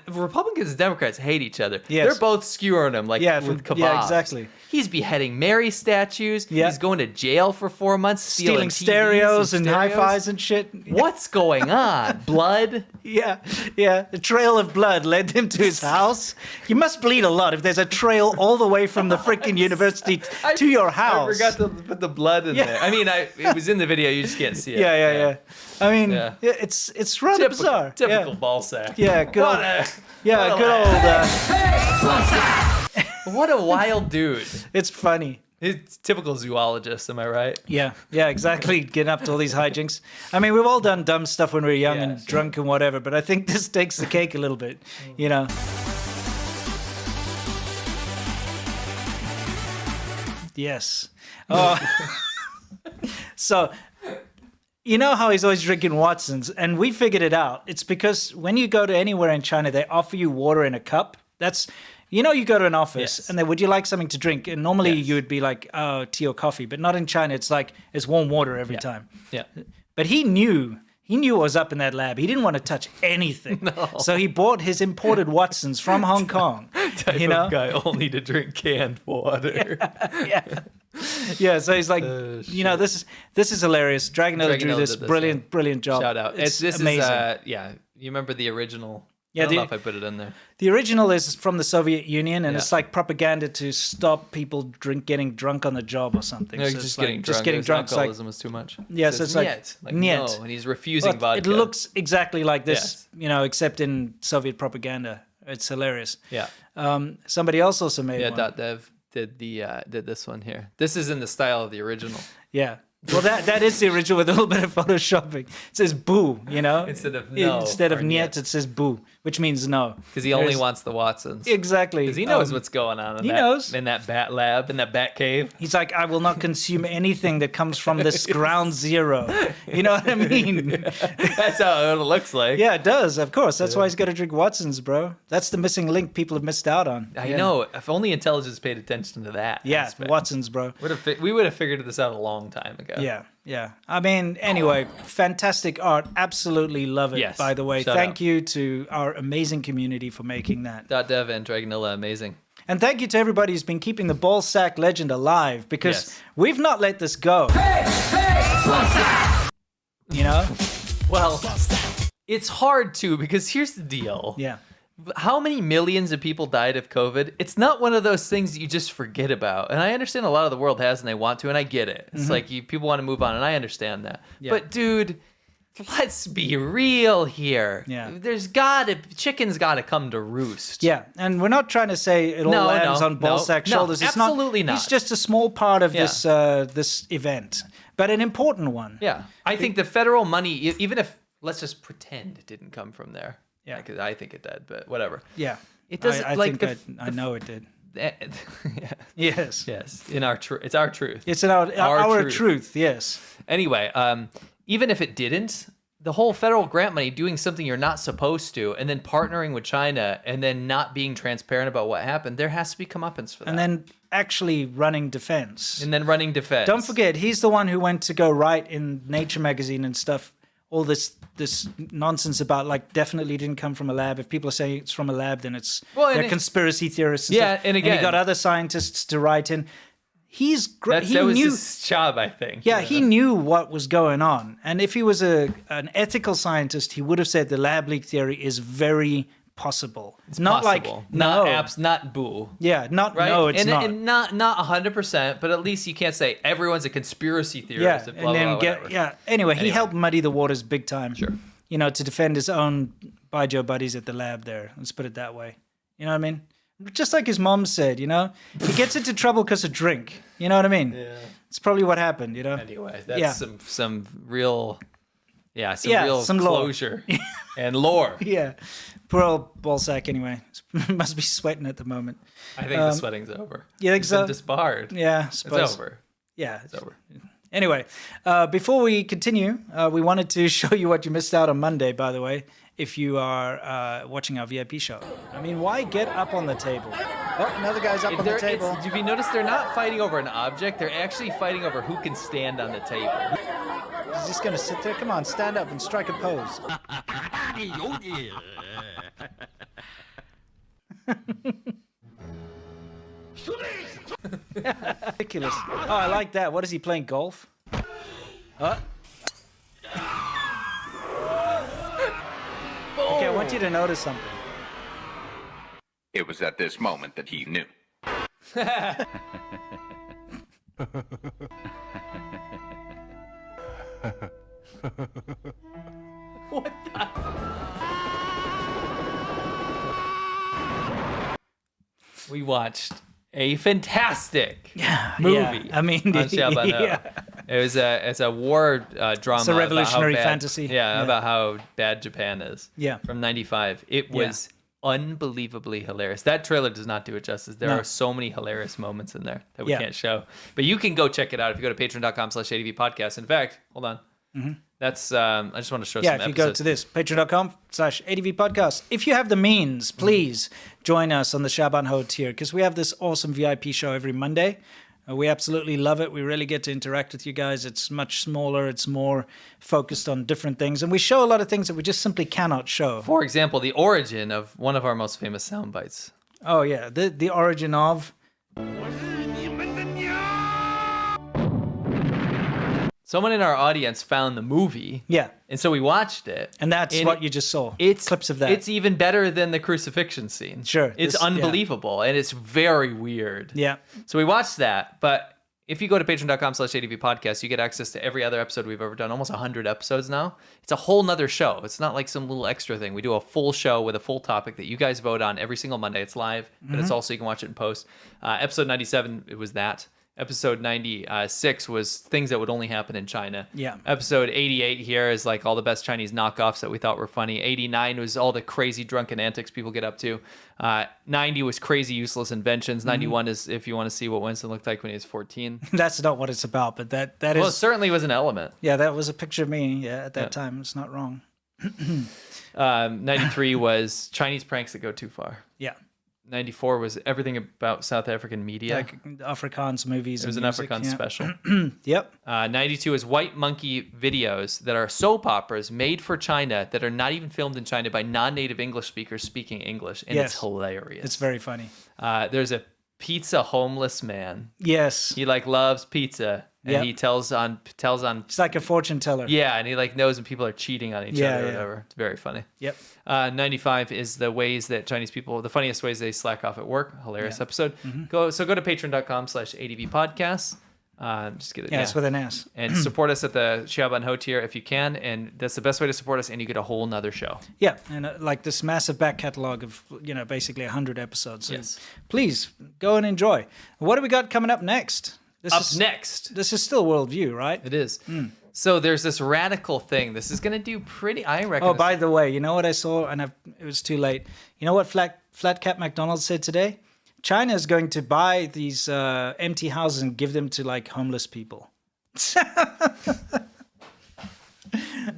Republicans and Democrats hate each other. Yes. They're both skewering him with kebabs. Yeah, exactly. He's beheading Mary statues. Yeah. He's going to jail for 4 months. Stealing TVs stereos and hi-fis and shit. What's going on? Blood? Yeah. A trail of blood led him to his house. You must bleed a lot if there's a trail all the way from the freaking university to your house. I forgot to put the blood in there. I mean, it was in the video. You just can't see it. Yeah. I mean, it's rather bizarre. Typical Balzac. Yeah, good old. What a wild dude. It's funny. It's typical zoologist, am I right? Yeah, exactly. Getting up to all these hijinks. I mean, we've all done dumb stuff when we were young and drunk and whatever, but I think this takes the cake a little bit, Yes. Oh. So, you know how he's always drinking Watsons, and we figured it out. It's because when you go to anywhere in China, they offer you water in a cup. That's... You go to an office and then would you like something to drink? And normally you would be like, oh, tea or coffee. But not in China. It's like, it's warm water every time. Yeah. But he knew what was up in that lab. He didn't want to touch anything. No. So he bought his imported Watsons from Hong Kong. Type of guy only to drink canned water. Yeah, so he's like, this is hilarious. Dragonella drew this brilliant job. Shout out. It's amazing. Is, you remember the original? Yeah, I don't know if I put it in there. The original is from the Soviet Union, and it's like propaganda to stop people getting drunk on the job or something. No, so just getting drunk. Alcoholism was too much. Yeah, so it's niet. No, and he's refusing vodka. It looks exactly like this, except in Soviet propaganda. It's hilarious. Yeah. Somebody else also made one. .dev did this one here. This is in the style of the original. Yeah. Well, that is the original with a little bit of photoshopping. It says boo, Instead of no. Instead of niet, it says boo, which means no. Because he only wants the Watsons. Exactly. Because he knows what's going on in that bat lab, in that bat cave. He's like, I will not consume anything that comes from this ground zero. You know what I mean? That's how it looks like. Yeah, it does, of course. That's why he's got to drink Watsons, bro. That's the missing link people have missed out on. I know. If only intelligence paid attention to that. Yeah, aspect. Watsons, bro. We would have figured this out a long time ago. Yeah. I mean, anyway, fantastic art. Absolutely love it, Yes. by the way. Shout Thank out. you to our amazing community for making that. .dev and Dragonella, amazing. And thank you to everybody who's been keeping the Balzac legend alive, because we've not let this go. you know? Well, it's hard to, because here's the deal. Yeah. How many millions of people died of COVID? It's not one of those things that you just forget about. And I understand a lot of the world has and they want to, and I get it. It's like people want to move on, and I understand that. Yeah. But dude, let's be real here. Yeah. Chicken's gotta come to roost. Yeah, and we're not trying to say it all lands on Ballsack's shoulders. It's absolutely not. He's just a small part of this event, but an important one. Yeah. I think the federal money, even if, let's just pretend it didn't come from there. Yeah, because I think it did, but whatever. Yeah, it doesn't. I know it did. Yeah. Yes. Yes. It's our truth. It's our truth. Yes. Anyway, even if it didn't, the whole federal grant money doing something you're not supposed to, and then partnering with China, and then not being transparent about what happened, there has to be comeuppance for that. And then actually running defense. Don't forget, he's the one who went to go write in Nature magazine and stuff. All this nonsense about like definitely didn't come from a lab. If people are saying it's from a lab, then they're conspiracy theorists. And stuff. And again, he got other scientists to write in. He's great. That was his job, I think. Yeah, he knew what was going on, and if he was an ethical scientist, he would have said the lab leak theory is very possible. It's not possible. Not boo. Yeah, not right? No, it's not. And not 100%, but at least you can't say everyone's a conspiracy theorist. Yeah, and then Anyway, he helped muddy the waters big time. Sure. You know, to defend his own Baijiu buddies at the lab there. Let's put it that way. You know what I mean? Just like his mom said, you know, he gets into trouble because of drink. You know what I mean? Yeah. It's probably what happened. You know. Anyway, that's some real. Yeah, some closure and lore. Yeah. Poor old Ballsack, anyway. Must be sweating at the moment. I think the sweating's over. You think so? Disbarred. Yeah, I suppose. It's over. Yeah. It's over. Anyway, before we continue, we wanted to show you what you missed out on Monday, by the way, if you are watching our VIP show. I mean, why get up on the table? Oh, another guy's up on the table. Have you noticed they're not fighting over an object? They're actually fighting over who can stand on the table. He's just going to sit there? Come on, stand up and strike a pose. Ridiculous. Oh, I like that. What is he playing, golf? Okay, I want you to notice something. It was at this moment that he knew. What the? We watched a fantastic movie. Yeah. I mean, on Xiaobanhou. It's a war drama. It's a revolutionary fantasy. Yeah, about how bad Japan is. Yeah. From '95. It was unbelievably hilarious. That trailer does not do it justice. There are so many hilarious moments in there that we can't show. But you can go check it out if you go to patreon.com/ADVpodcast. In fact, hold on. That's I just want to show some episodes. Yeah, if you go to this, patreon.com/ADVpodcast. If you have the means, please join us on the Xiaobanhou tier, because we have this awesome VIP show every Monday. We absolutely love it. We really get to interact with you guys. It's much smaller. It's more focused on different things. And we show a lot of things that we just simply cannot show. For example, the origin of one of our most famous sound bites. Oh, yeah. The origin of... Someone in our audience found the movie. Yeah. And so we watched it. And that's what you just saw. It's clips of that. It's even better than the crucifixion scene. Sure. It's unbelievable. And it's very weird. Yeah. So we watched that. But if you go to patreon.com/ADVpodcast, you get access to every other episode we've ever done. Almost 100 episodes now. It's a whole nother show. It's not like some little extra thing. We do a full show with a full topic that you guys vote on every single Monday. It's live, but it's also, you can watch it in post. Episode 97, it was that. Episode 96 was things that would only happen in China. Yeah. Episode 88 here is like all the best Chinese knockoffs that we thought were funny. 89 was all the crazy drunken antics people get up to. 90 was crazy useless inventions. 91 is if you want to see what Winston looked like when he was 14. That's not what it's about, but that is... Well, it certainly was an element. Yeah, that was a picture of me at that time. It's not wrong. 93 was Chinese pranks that go too far. Yeah. 94 was everything about South African media. Like Afrikaans movies. It was an Afrikaans special. Yep. 92 is White Monkey videos that are soap operas made for China that are not even filmed in China by non-native English speakers speaking English. And it's hilarious. It's very funny. There's a pizza homeless man. Yes. He loves pizza. And he tells on. It's like a fortune teller. Yeah, and he like knows when people are cheating on each other or whatever. It's very funny. Yep. 95 is the ways that Chinese people, the funniest ways they slack off at work. Hilarious episode. Go to patreon.com/ADVpodcasts. Just get it. Yeah, it's with an S. And support us at the Xiaoban Ho tier if you can, and that's the best way to support us. And you get a whole nother show. Yeah, and like this massive back catalog of basically 100 episodes. So please go and enjoy. What do we got coming up next? Next, this is still Worldview, right? It is. So there's this radical thing. This is going to do pretty. I reckon. Oh, by the way, you know what I saw, and it was too late. You know what Flat Cat McDonald said today? China is going to buy these empty houses and give them to like homeless people.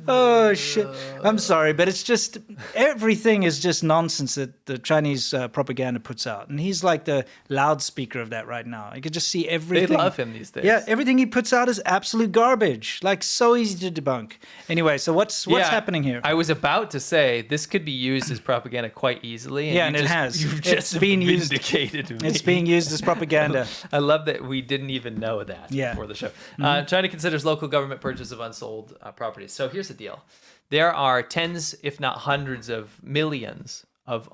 Oh shit! I'm sorry, but it's just everything is just nonsense that the Chinese propaganda puts out, and he's like the loudspeaker of that right now. I could just see everything. They love him these days. Yeah, everything he puts out is absolute garbage. Like so easy to debunk. Anyway, so what's happening here? I was about to say this could be used as propaganda quite easily. And it has. You've just been vindicated me. It's being used as propaganda. I love that we didn't even know that before the show. China considers local government purchase of unsold properties. So here's the deal. There are tens, if not hundreds of millions of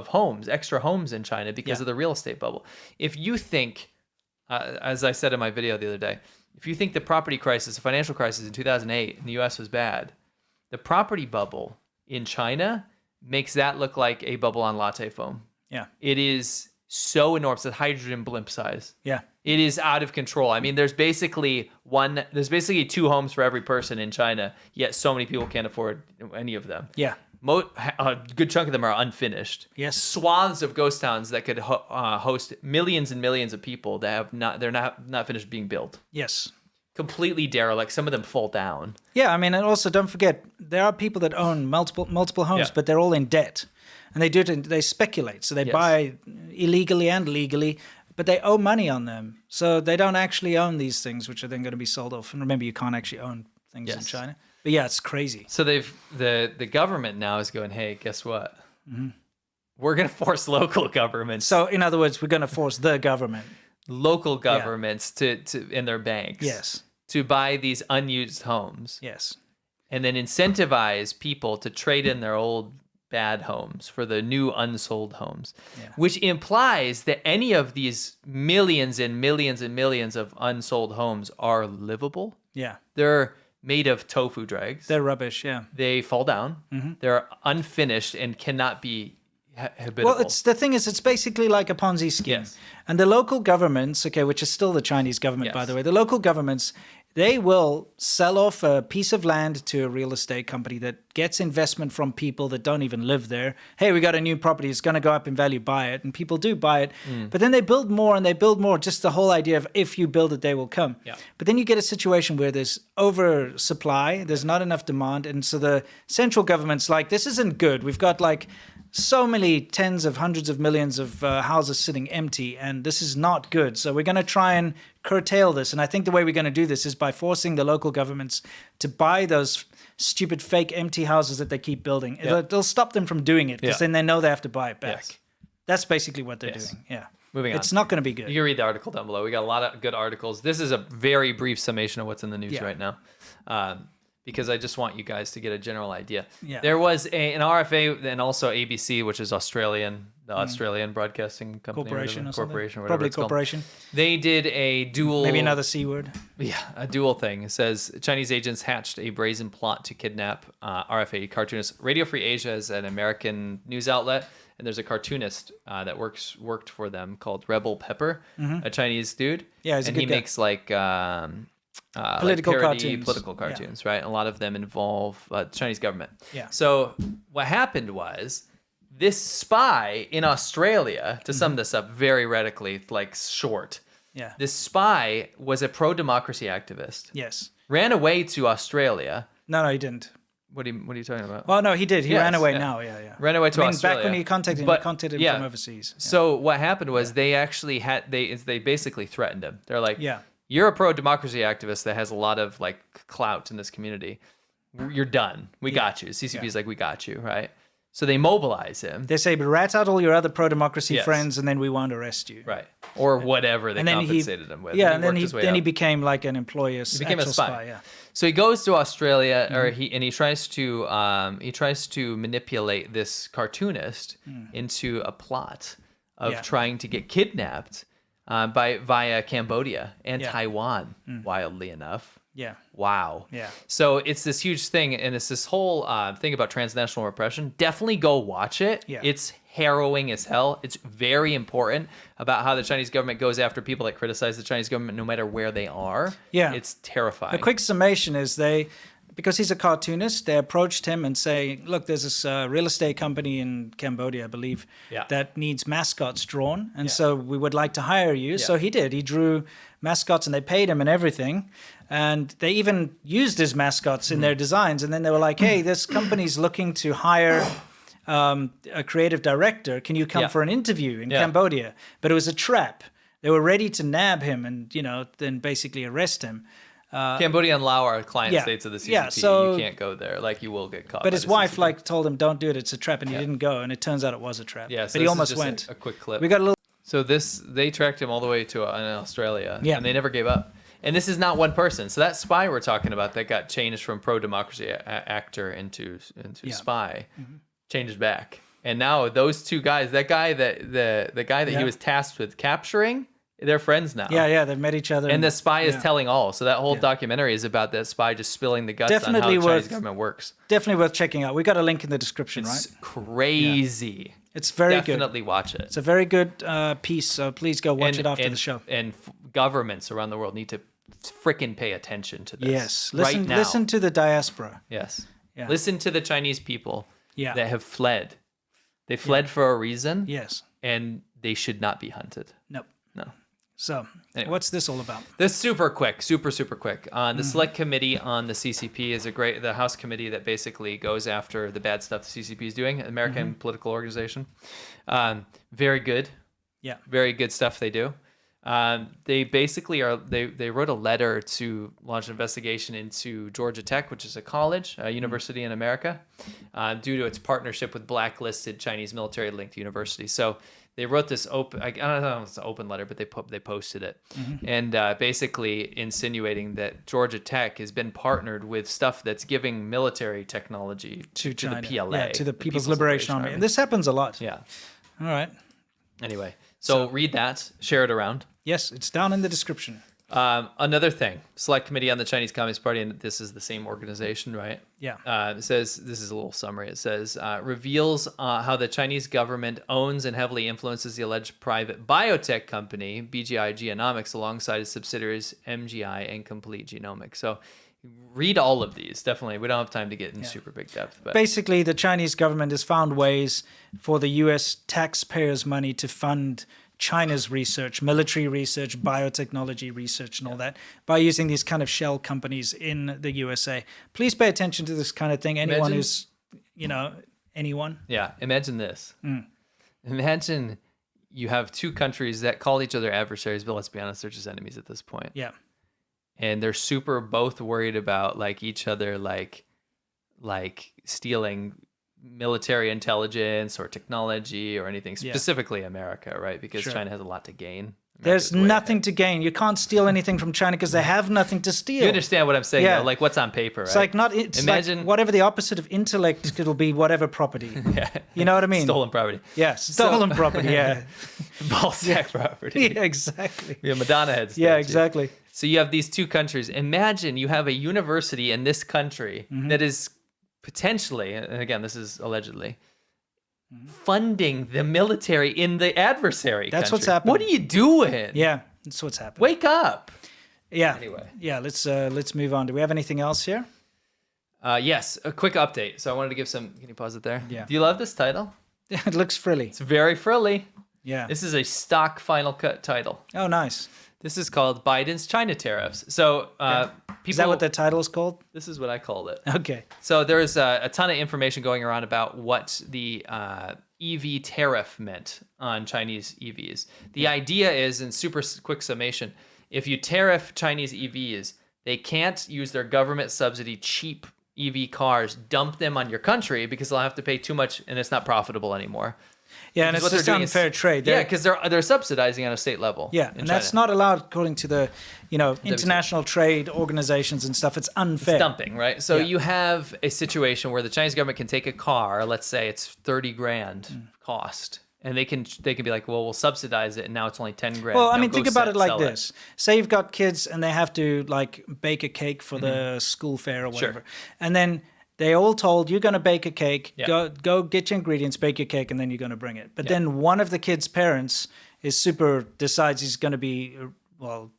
homes, extra homes in China because of the real estate bubble. If you think, as I said in my video the other day, if you think the property crisis, the financial crisis in 2008 in the US was bad, the property bubble in China makes that look like a bubble on latte foam. Yeah. It is so enormous, it's hydrogen blimp size. Yeah. It is out of control. I mean, there's basically 2 homes for every person in China, yet so many people can't afford any of them. Yeah. A good chunk of them are unfinished. Yes. Swaths of ghost towns that could host millions and millions of people that they're not finished being built. Yes. Completely derelict. Some of them fall down. Yeah, I mean, and also don't forget, there are people that own multiple homes, but they're all in debt. And they do it, they speculate. So they buy illegally and legally, but they owe money on them. So they don't actually own these things, which are then going to be sold off. And remember, you can't actually own things in China. But yeah, it's crazy. So the government now is going, hey, guess what? We're going to force local governments. So in other words, we're going to force the government. Local governments to in their banks. To buy these unused homes. Yes. And then incentivize people to trade in their old bad homes for the new unsold homes, which implies that any of these millions and millions and millions of unsold homes are livable. Yeah. They're made of tofu dregs. They're rubbish, yeah. They fall down. They're unfinished and cannot be habitable. Well, the thing is, it's basically like a Ponzi scheme. And the local governments, which is still the Chinese government, by the way, the local governments, they will sell off a piece of land to a real estate company that gets investment from people that don't even live there. Hey, we got a new property. It's going to go up in value. Buy it. And people do buy it. But then they build more and they build more. Just the whole idea of if you build it, they will come. But then you get a situation where there's oversupply. There's not enough demand. And so the central government's like, this isn't good. We've got like so many tens of hundreds of millions of houses sitting empty, and this is not good. So we're going to try and curtail this. And I think the way we're going to do this is by forcing the local governments to buy those stupid fake empty houses that they keep building. It'll stop them from doing it because then they know they have to buy it back. That's basically what they're doing. Yeah. Moving on. It's not going to be good. You can read the article down below. We got a lot of good articles. This is a very brief summation of what's in the news right now. Because I just want you guys to get a general idea. There was an RFA and also ABC, which is Australian, the Australian Broadcasting Company. Corporation or something? Whatever Probably it's called. corporation. They did a dual... Maybe another C word. Yeah, a dual thing. It says, Chinese agents hatched a brazen plot to kidnap RFA cartoonist. Radio Free Asia is an American news outlet, and there's a cartoonist that worked for them called Rebel Pepper, a Chinese dude. Yeah, he's a good he guy. makes like... political like cartoons. Political cartoons, right? A lot of them involve the Chinese government. Yeah. So what happened was this spy in Australia, to sum this up very radically, like short. Yeah. This spy was a pro-democracy activist. Yes. Ran away to Australia. No, he didn't. What are you talking about? Well, no, he did. He ran away now. Yeah. Ran away to Australia. Back when he contacted him, he contacted him from overseas. Yeah. So what happened was they actually they basically threatened him. They're like, you're a pro-democracy activist that has a lot of like clout in this community. You're done. We got you. CCP is like, we got you, right? So they mobilize him. They say, rat out all your other pro-democracy Yes. friends, and then we won't arrest you. Right. Or whatever they And then compensated him with. Yeah, and then worked his way he up. became like an employer. He became a actual spy. Yeah. So he goes to Australia, or he tries to manipulate this cartoonist into a plot of trying to get kidnapped via Cambodia and Taiwan. Wildly enough. Yeah. Wow. Yeah. So it's this huge thing, and it's this whole thing about transnational repression. Definitely go watch it. Yeah. It's harrowing as hell. It's very important about how the Chinese government goes after people that criticize the Chinese government, no matter where they are. Yeah. It's terrifying. A quick summation is because he's a cartoonist, they approached him and say, look, there's this real estate company in Cambodia, I believe, that needs mascots drawn. And so we would like to hire you. So he did. He drew mascots and they paid him and everything. And they even used his mascots in their designs. And then they were like, hey, this company's looking to hire a creative director. Can you come for an interview in Cambodia? But it was a trap. They were ready to nab him and, then basically arrest him. Cambodia and Laos are client states of the CCP. Yeah, so, you can't go there. Like, you will get caught. But his wife told him, don't do it. It's a trap. And he didn't go. And it turns out it was a trap. Yeah, so but he almost went. A quick clip. We got a little. So they tracked him all the way to Australia. Yeah. And they never gave up. And this is not one person. So that spy we're talking about that got changed from pro-democracy actor into spy, changed back. And now those two guys, the guy that he was tasked with capturing, they're friends now. Yeah, they've met each other. And the spy is telling all. So that whole documentary is about that spy just spilling the guts on how the Chinese government works. Definitely worth checking out. We got a link in the description, It's right? crazy. Yeah. It's very good. Definitely watch it. It's a very good piece, so please go watch it after the show. And governments around the world need to freaking pay attention to this. Yes. Right now. Listen to the diaspora. Yes. Yeah. Listen to the Chinese people that have fled. They fled for a reason. Yes. And they should not be hunted. Nope. No. So, anyway, what's this all about? This super quick. The Select Committee on the CCP is the House committee that basically goes after the bad stuff the CCP is doing, American political organization. Very good. Yeah. Very good stuff they do. They basically they wrote a letter to launch an investigation into Georgia Tech, which is a college, a university in America, due to its partnership with blacklisted Chinese military-linked universities. So they wrote this open, I don't know if it's an open letter, but they posted it. And basically insinuating that Georgia Tech has been partnered with stuff that's giving military technology to the PLA. To the People's Liberation Army. And this happens a lot. Yeah. All right. Anyway, so read that, share it around. Yes, it's down in the description. Another thing, Select Committee on the Chinese Communist Party, and this is the same organization, right? Yeah. It says, this is a little summary. It says, reveals how the Chinese government owns and heavily influences the alleged private biotech company, BGI Genomics, alongside its subsidiaries, MGI and Complete Genomics. So read all of these, definitely. We don't have time to get in super big depth. But basically, the Chinese government has found ways for the U.S. taxpayers' money to fund China's research, military research, biotechnology research, and all that by using these kind of shell companies in the USA. Please pay attention to this kind of thing. Anyone who's, anyone. Yeah, imagine this. Imagine you have two countries that call each other adversaries, but let's be honest, they're just enemies at this point. Yeah. And they're super both worried about each other, like stealing military intelligence or technology or anything, specifically America, right? Because China has a lot to gain. There's nothing to gain. You can't steal anything from China because they have nothing to steal. You understand what I'm saying, though? Like what's on paper, right? Imagine like whatever the opposite of intellect, it'll be whatever property. You know what I mean? Stolen property. Yeah, stolen property, yeah. Ballsack property. Yeah, exactly. Yeah, Madonna heads. Yeah, exactly. So you have these two countries. Imagine you have a university in this country that is potentially, and again, this is allegedly, funding the military in the adversary country. That's what's happening. What are you doing? Yeah, that's what's happening. Wake up. Yeah. Anyway. Yeah, let's move on. Do we have anything else here? Yes, a quick update. So I wanted to give some, can you pause it there? Yeah. Do you love this title? It looks frilly. It's very frilly. Yeah. This is a stock Final Cut title. Oh, nice. This is called Biden's China Tariffs. So is that what the title is called? This is what I called it. Okay. So there's a ton of information going around about what the EV tariff meant on Chinese EVs. The idea is, in super quick summation, if you tariff Chinese EVs, they can't use their government subsidy cheap EV cars, dump them on your country because they'll have to pay too much and it's not profitable anymore. Yeah, and it's just unfair trade. Yeah, because they're subsidizing on a state level. Yeah, and that's not allowed according to the, international trade organizations and stuff. It's unfair. It's dumping, right? So you have a situation where the Chinese government can take a car, let's say it's 30 grand cost, and they can be like, well, we'll subsidize it, and now it's only 10 grand. Well, I mean, think about it like this. Say you've got kids and they have to like bake a cake for the school fair or whatever. Sure. And then they all told, you're going to bake a cake, go get your ingredients, bake your cake, and then you're going to bring it. But then one of the kids' parents decides he's going to be,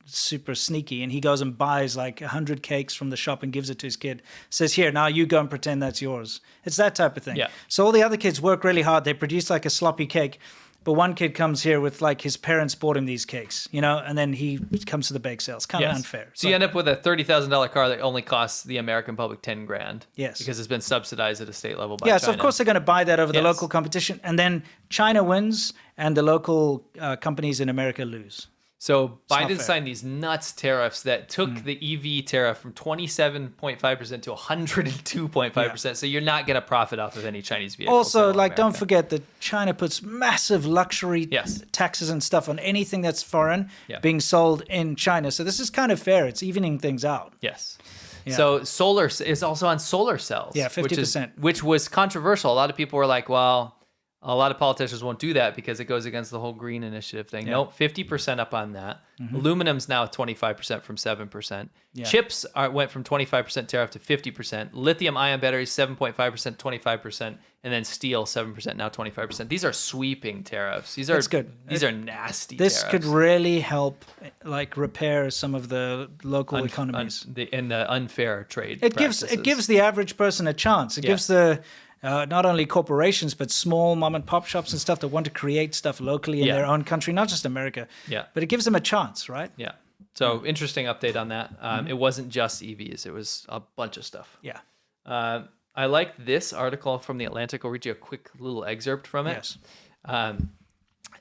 super sneaky, and he goes and buys like 100 cakes from the shop and gives it to his kid. Says, here, now you go and pretend that's yours. It's that type of thing. Yeah. So all the other kids work really hard. They produce like a sloppy cake. But one kid comes here with like his parents bought him these cakes, and then he comes to the bake sale. It's kind of unfair. So you end up with a $30,000 car that only costs the American public 10 grand. Yes. Because it's been subsidized at a state level by China. So of course they're going to buy that over the local competition. And then China wins and the local companies in America lose. So Biden signed these nuts tariffs that took the EV tariff from 27.5% to 102.5%. So you're not going to profit off of any Chinese vehicles. Also, don't forget that China puts massive luxury taxes and stuff on anything that's foreign being sold in China. So this is kind of fair. It's evening things out. Yes. Yeah. So solar is also on solar cells. Yeah, 50%. Which was controversial. A lot of people were like, well, a lot of politicians won't do that because it goes against the whole green initiative thing. Yeah. Nope, 50% up on that. Aluminum's now 25% from 7%. Yeah. Chips went from 25% tariff to 50%. Lithium-ion batteries, 7.5%, 25%. And then steel, 7%, now 25%. These are sweeping tariffs. That's good. These are nasty This tariffs. could really help repair some of the local economies. And the unfair trade It gives the average person a chance. It gives the... not only corporations, but small mom and pop shops and stuff that want to create stuff locally in their own country, not just America. Yeah. But it gives them a chance, right? Yeah. So interesting update on that. It wasn't just EVs. It was a bunch of stuff. Yeah. I like this article from The Atlantic. I'll read you a quick little excerpt from it. Yes.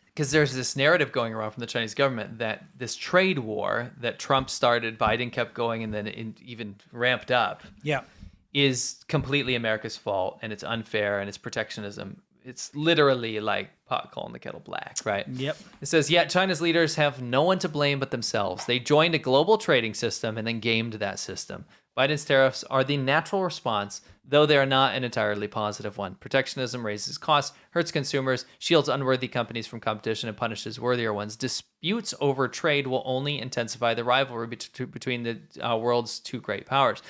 Because there's this narrative going around from the Chinese government that this trade war that Trump started, Biden kept going, and then it even ramped up. Yeah. Is completely America's fault, and it's unfair, and it's protectionism. It's literally like pot calling the kettle black, right? Yep. It says, yet China's leaders have no one to blame but themselves. They joined a global trading system and then gamed that system. Biden's tariffs are the natural response, though they are not an entirely positive one. Protectionism raises costs, hurts consumers, shields unworthy companies from competition, and punishes worthier ones. Disputes over trade will only intensify the rivalry between the world's two great powers.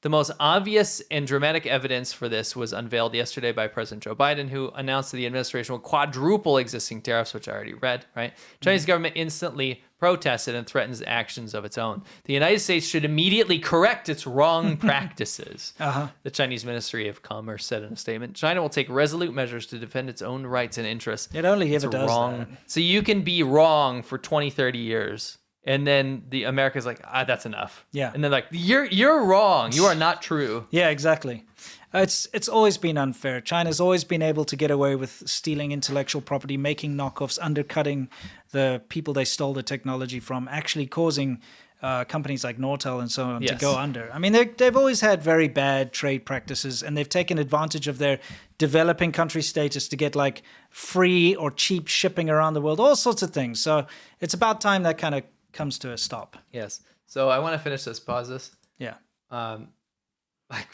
The most obvious and dramatic evidence for this was unveiled yesterday by President Joe Biden, who announced that the administration will quadruple existing tariffs, which I already read, right? Chinese government instantly protested and threatens actions of its own. The United States should immediately correct its wrong practices. The Chinese Ministry of Commerce said in a statement, China will take resolute measures to defend its own rights and interests. It only ever does that. So you can be wrong for 20, 30 years. And then the America's like, that's enough. Yeah. And then like, you're wrong. You are not true. Yeah, exactly. It's always been unfair. China's always been able to get away with stealing intellectual property, making knockoffs, undercutting the people they stole the technology from, actually causing companies like Nortel and so on to go under. I mean, they've always had very bad trade practices, and they've taken advantage of their developing country status to get like free or cheap shipping around the world, all sorts of things. So it's about time that kind of comes to a stop. Yes. So I want to finish this. Pause this. Yeah. I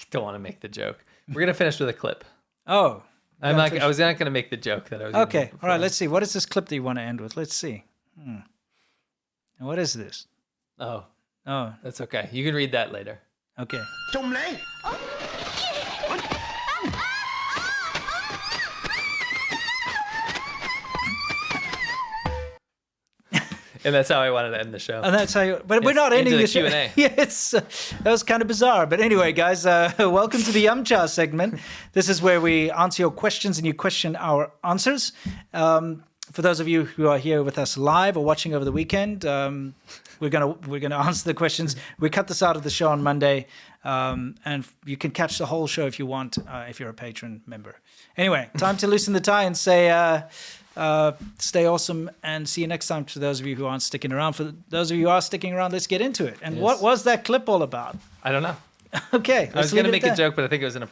don't want to make the joke. We're gonna finish with a clip. Oh. I was not gonna make the joke that I was. Okay. All right. Let's see. What is this clip that you want to end with? Let's see. What is this? Oh. Oh. That's okay. You can read that later. Okay. And that's how I wanted to end the show. And that's how you, but we're not ending the show. Q&A. Yeah, that was kind of bizarre. But anyway, guys, welcome to the Yumcha segment. This is where we answer your questions and you question our answers. For those of you who are here with us live or watching over the weekend, we're gonna answer the questions. We cut this out of the show on Monday, and you can catch the whole show if you want, if you're a patron member. Anyway, time to loosen the tie and say stay awesome, and see you next time. To those of you who aren't sticking around, for those of you who are sticking around, let's get into it. And what was that clip all about? I don't know. Okay. I was going to make a joke, but I think it was inappropriate.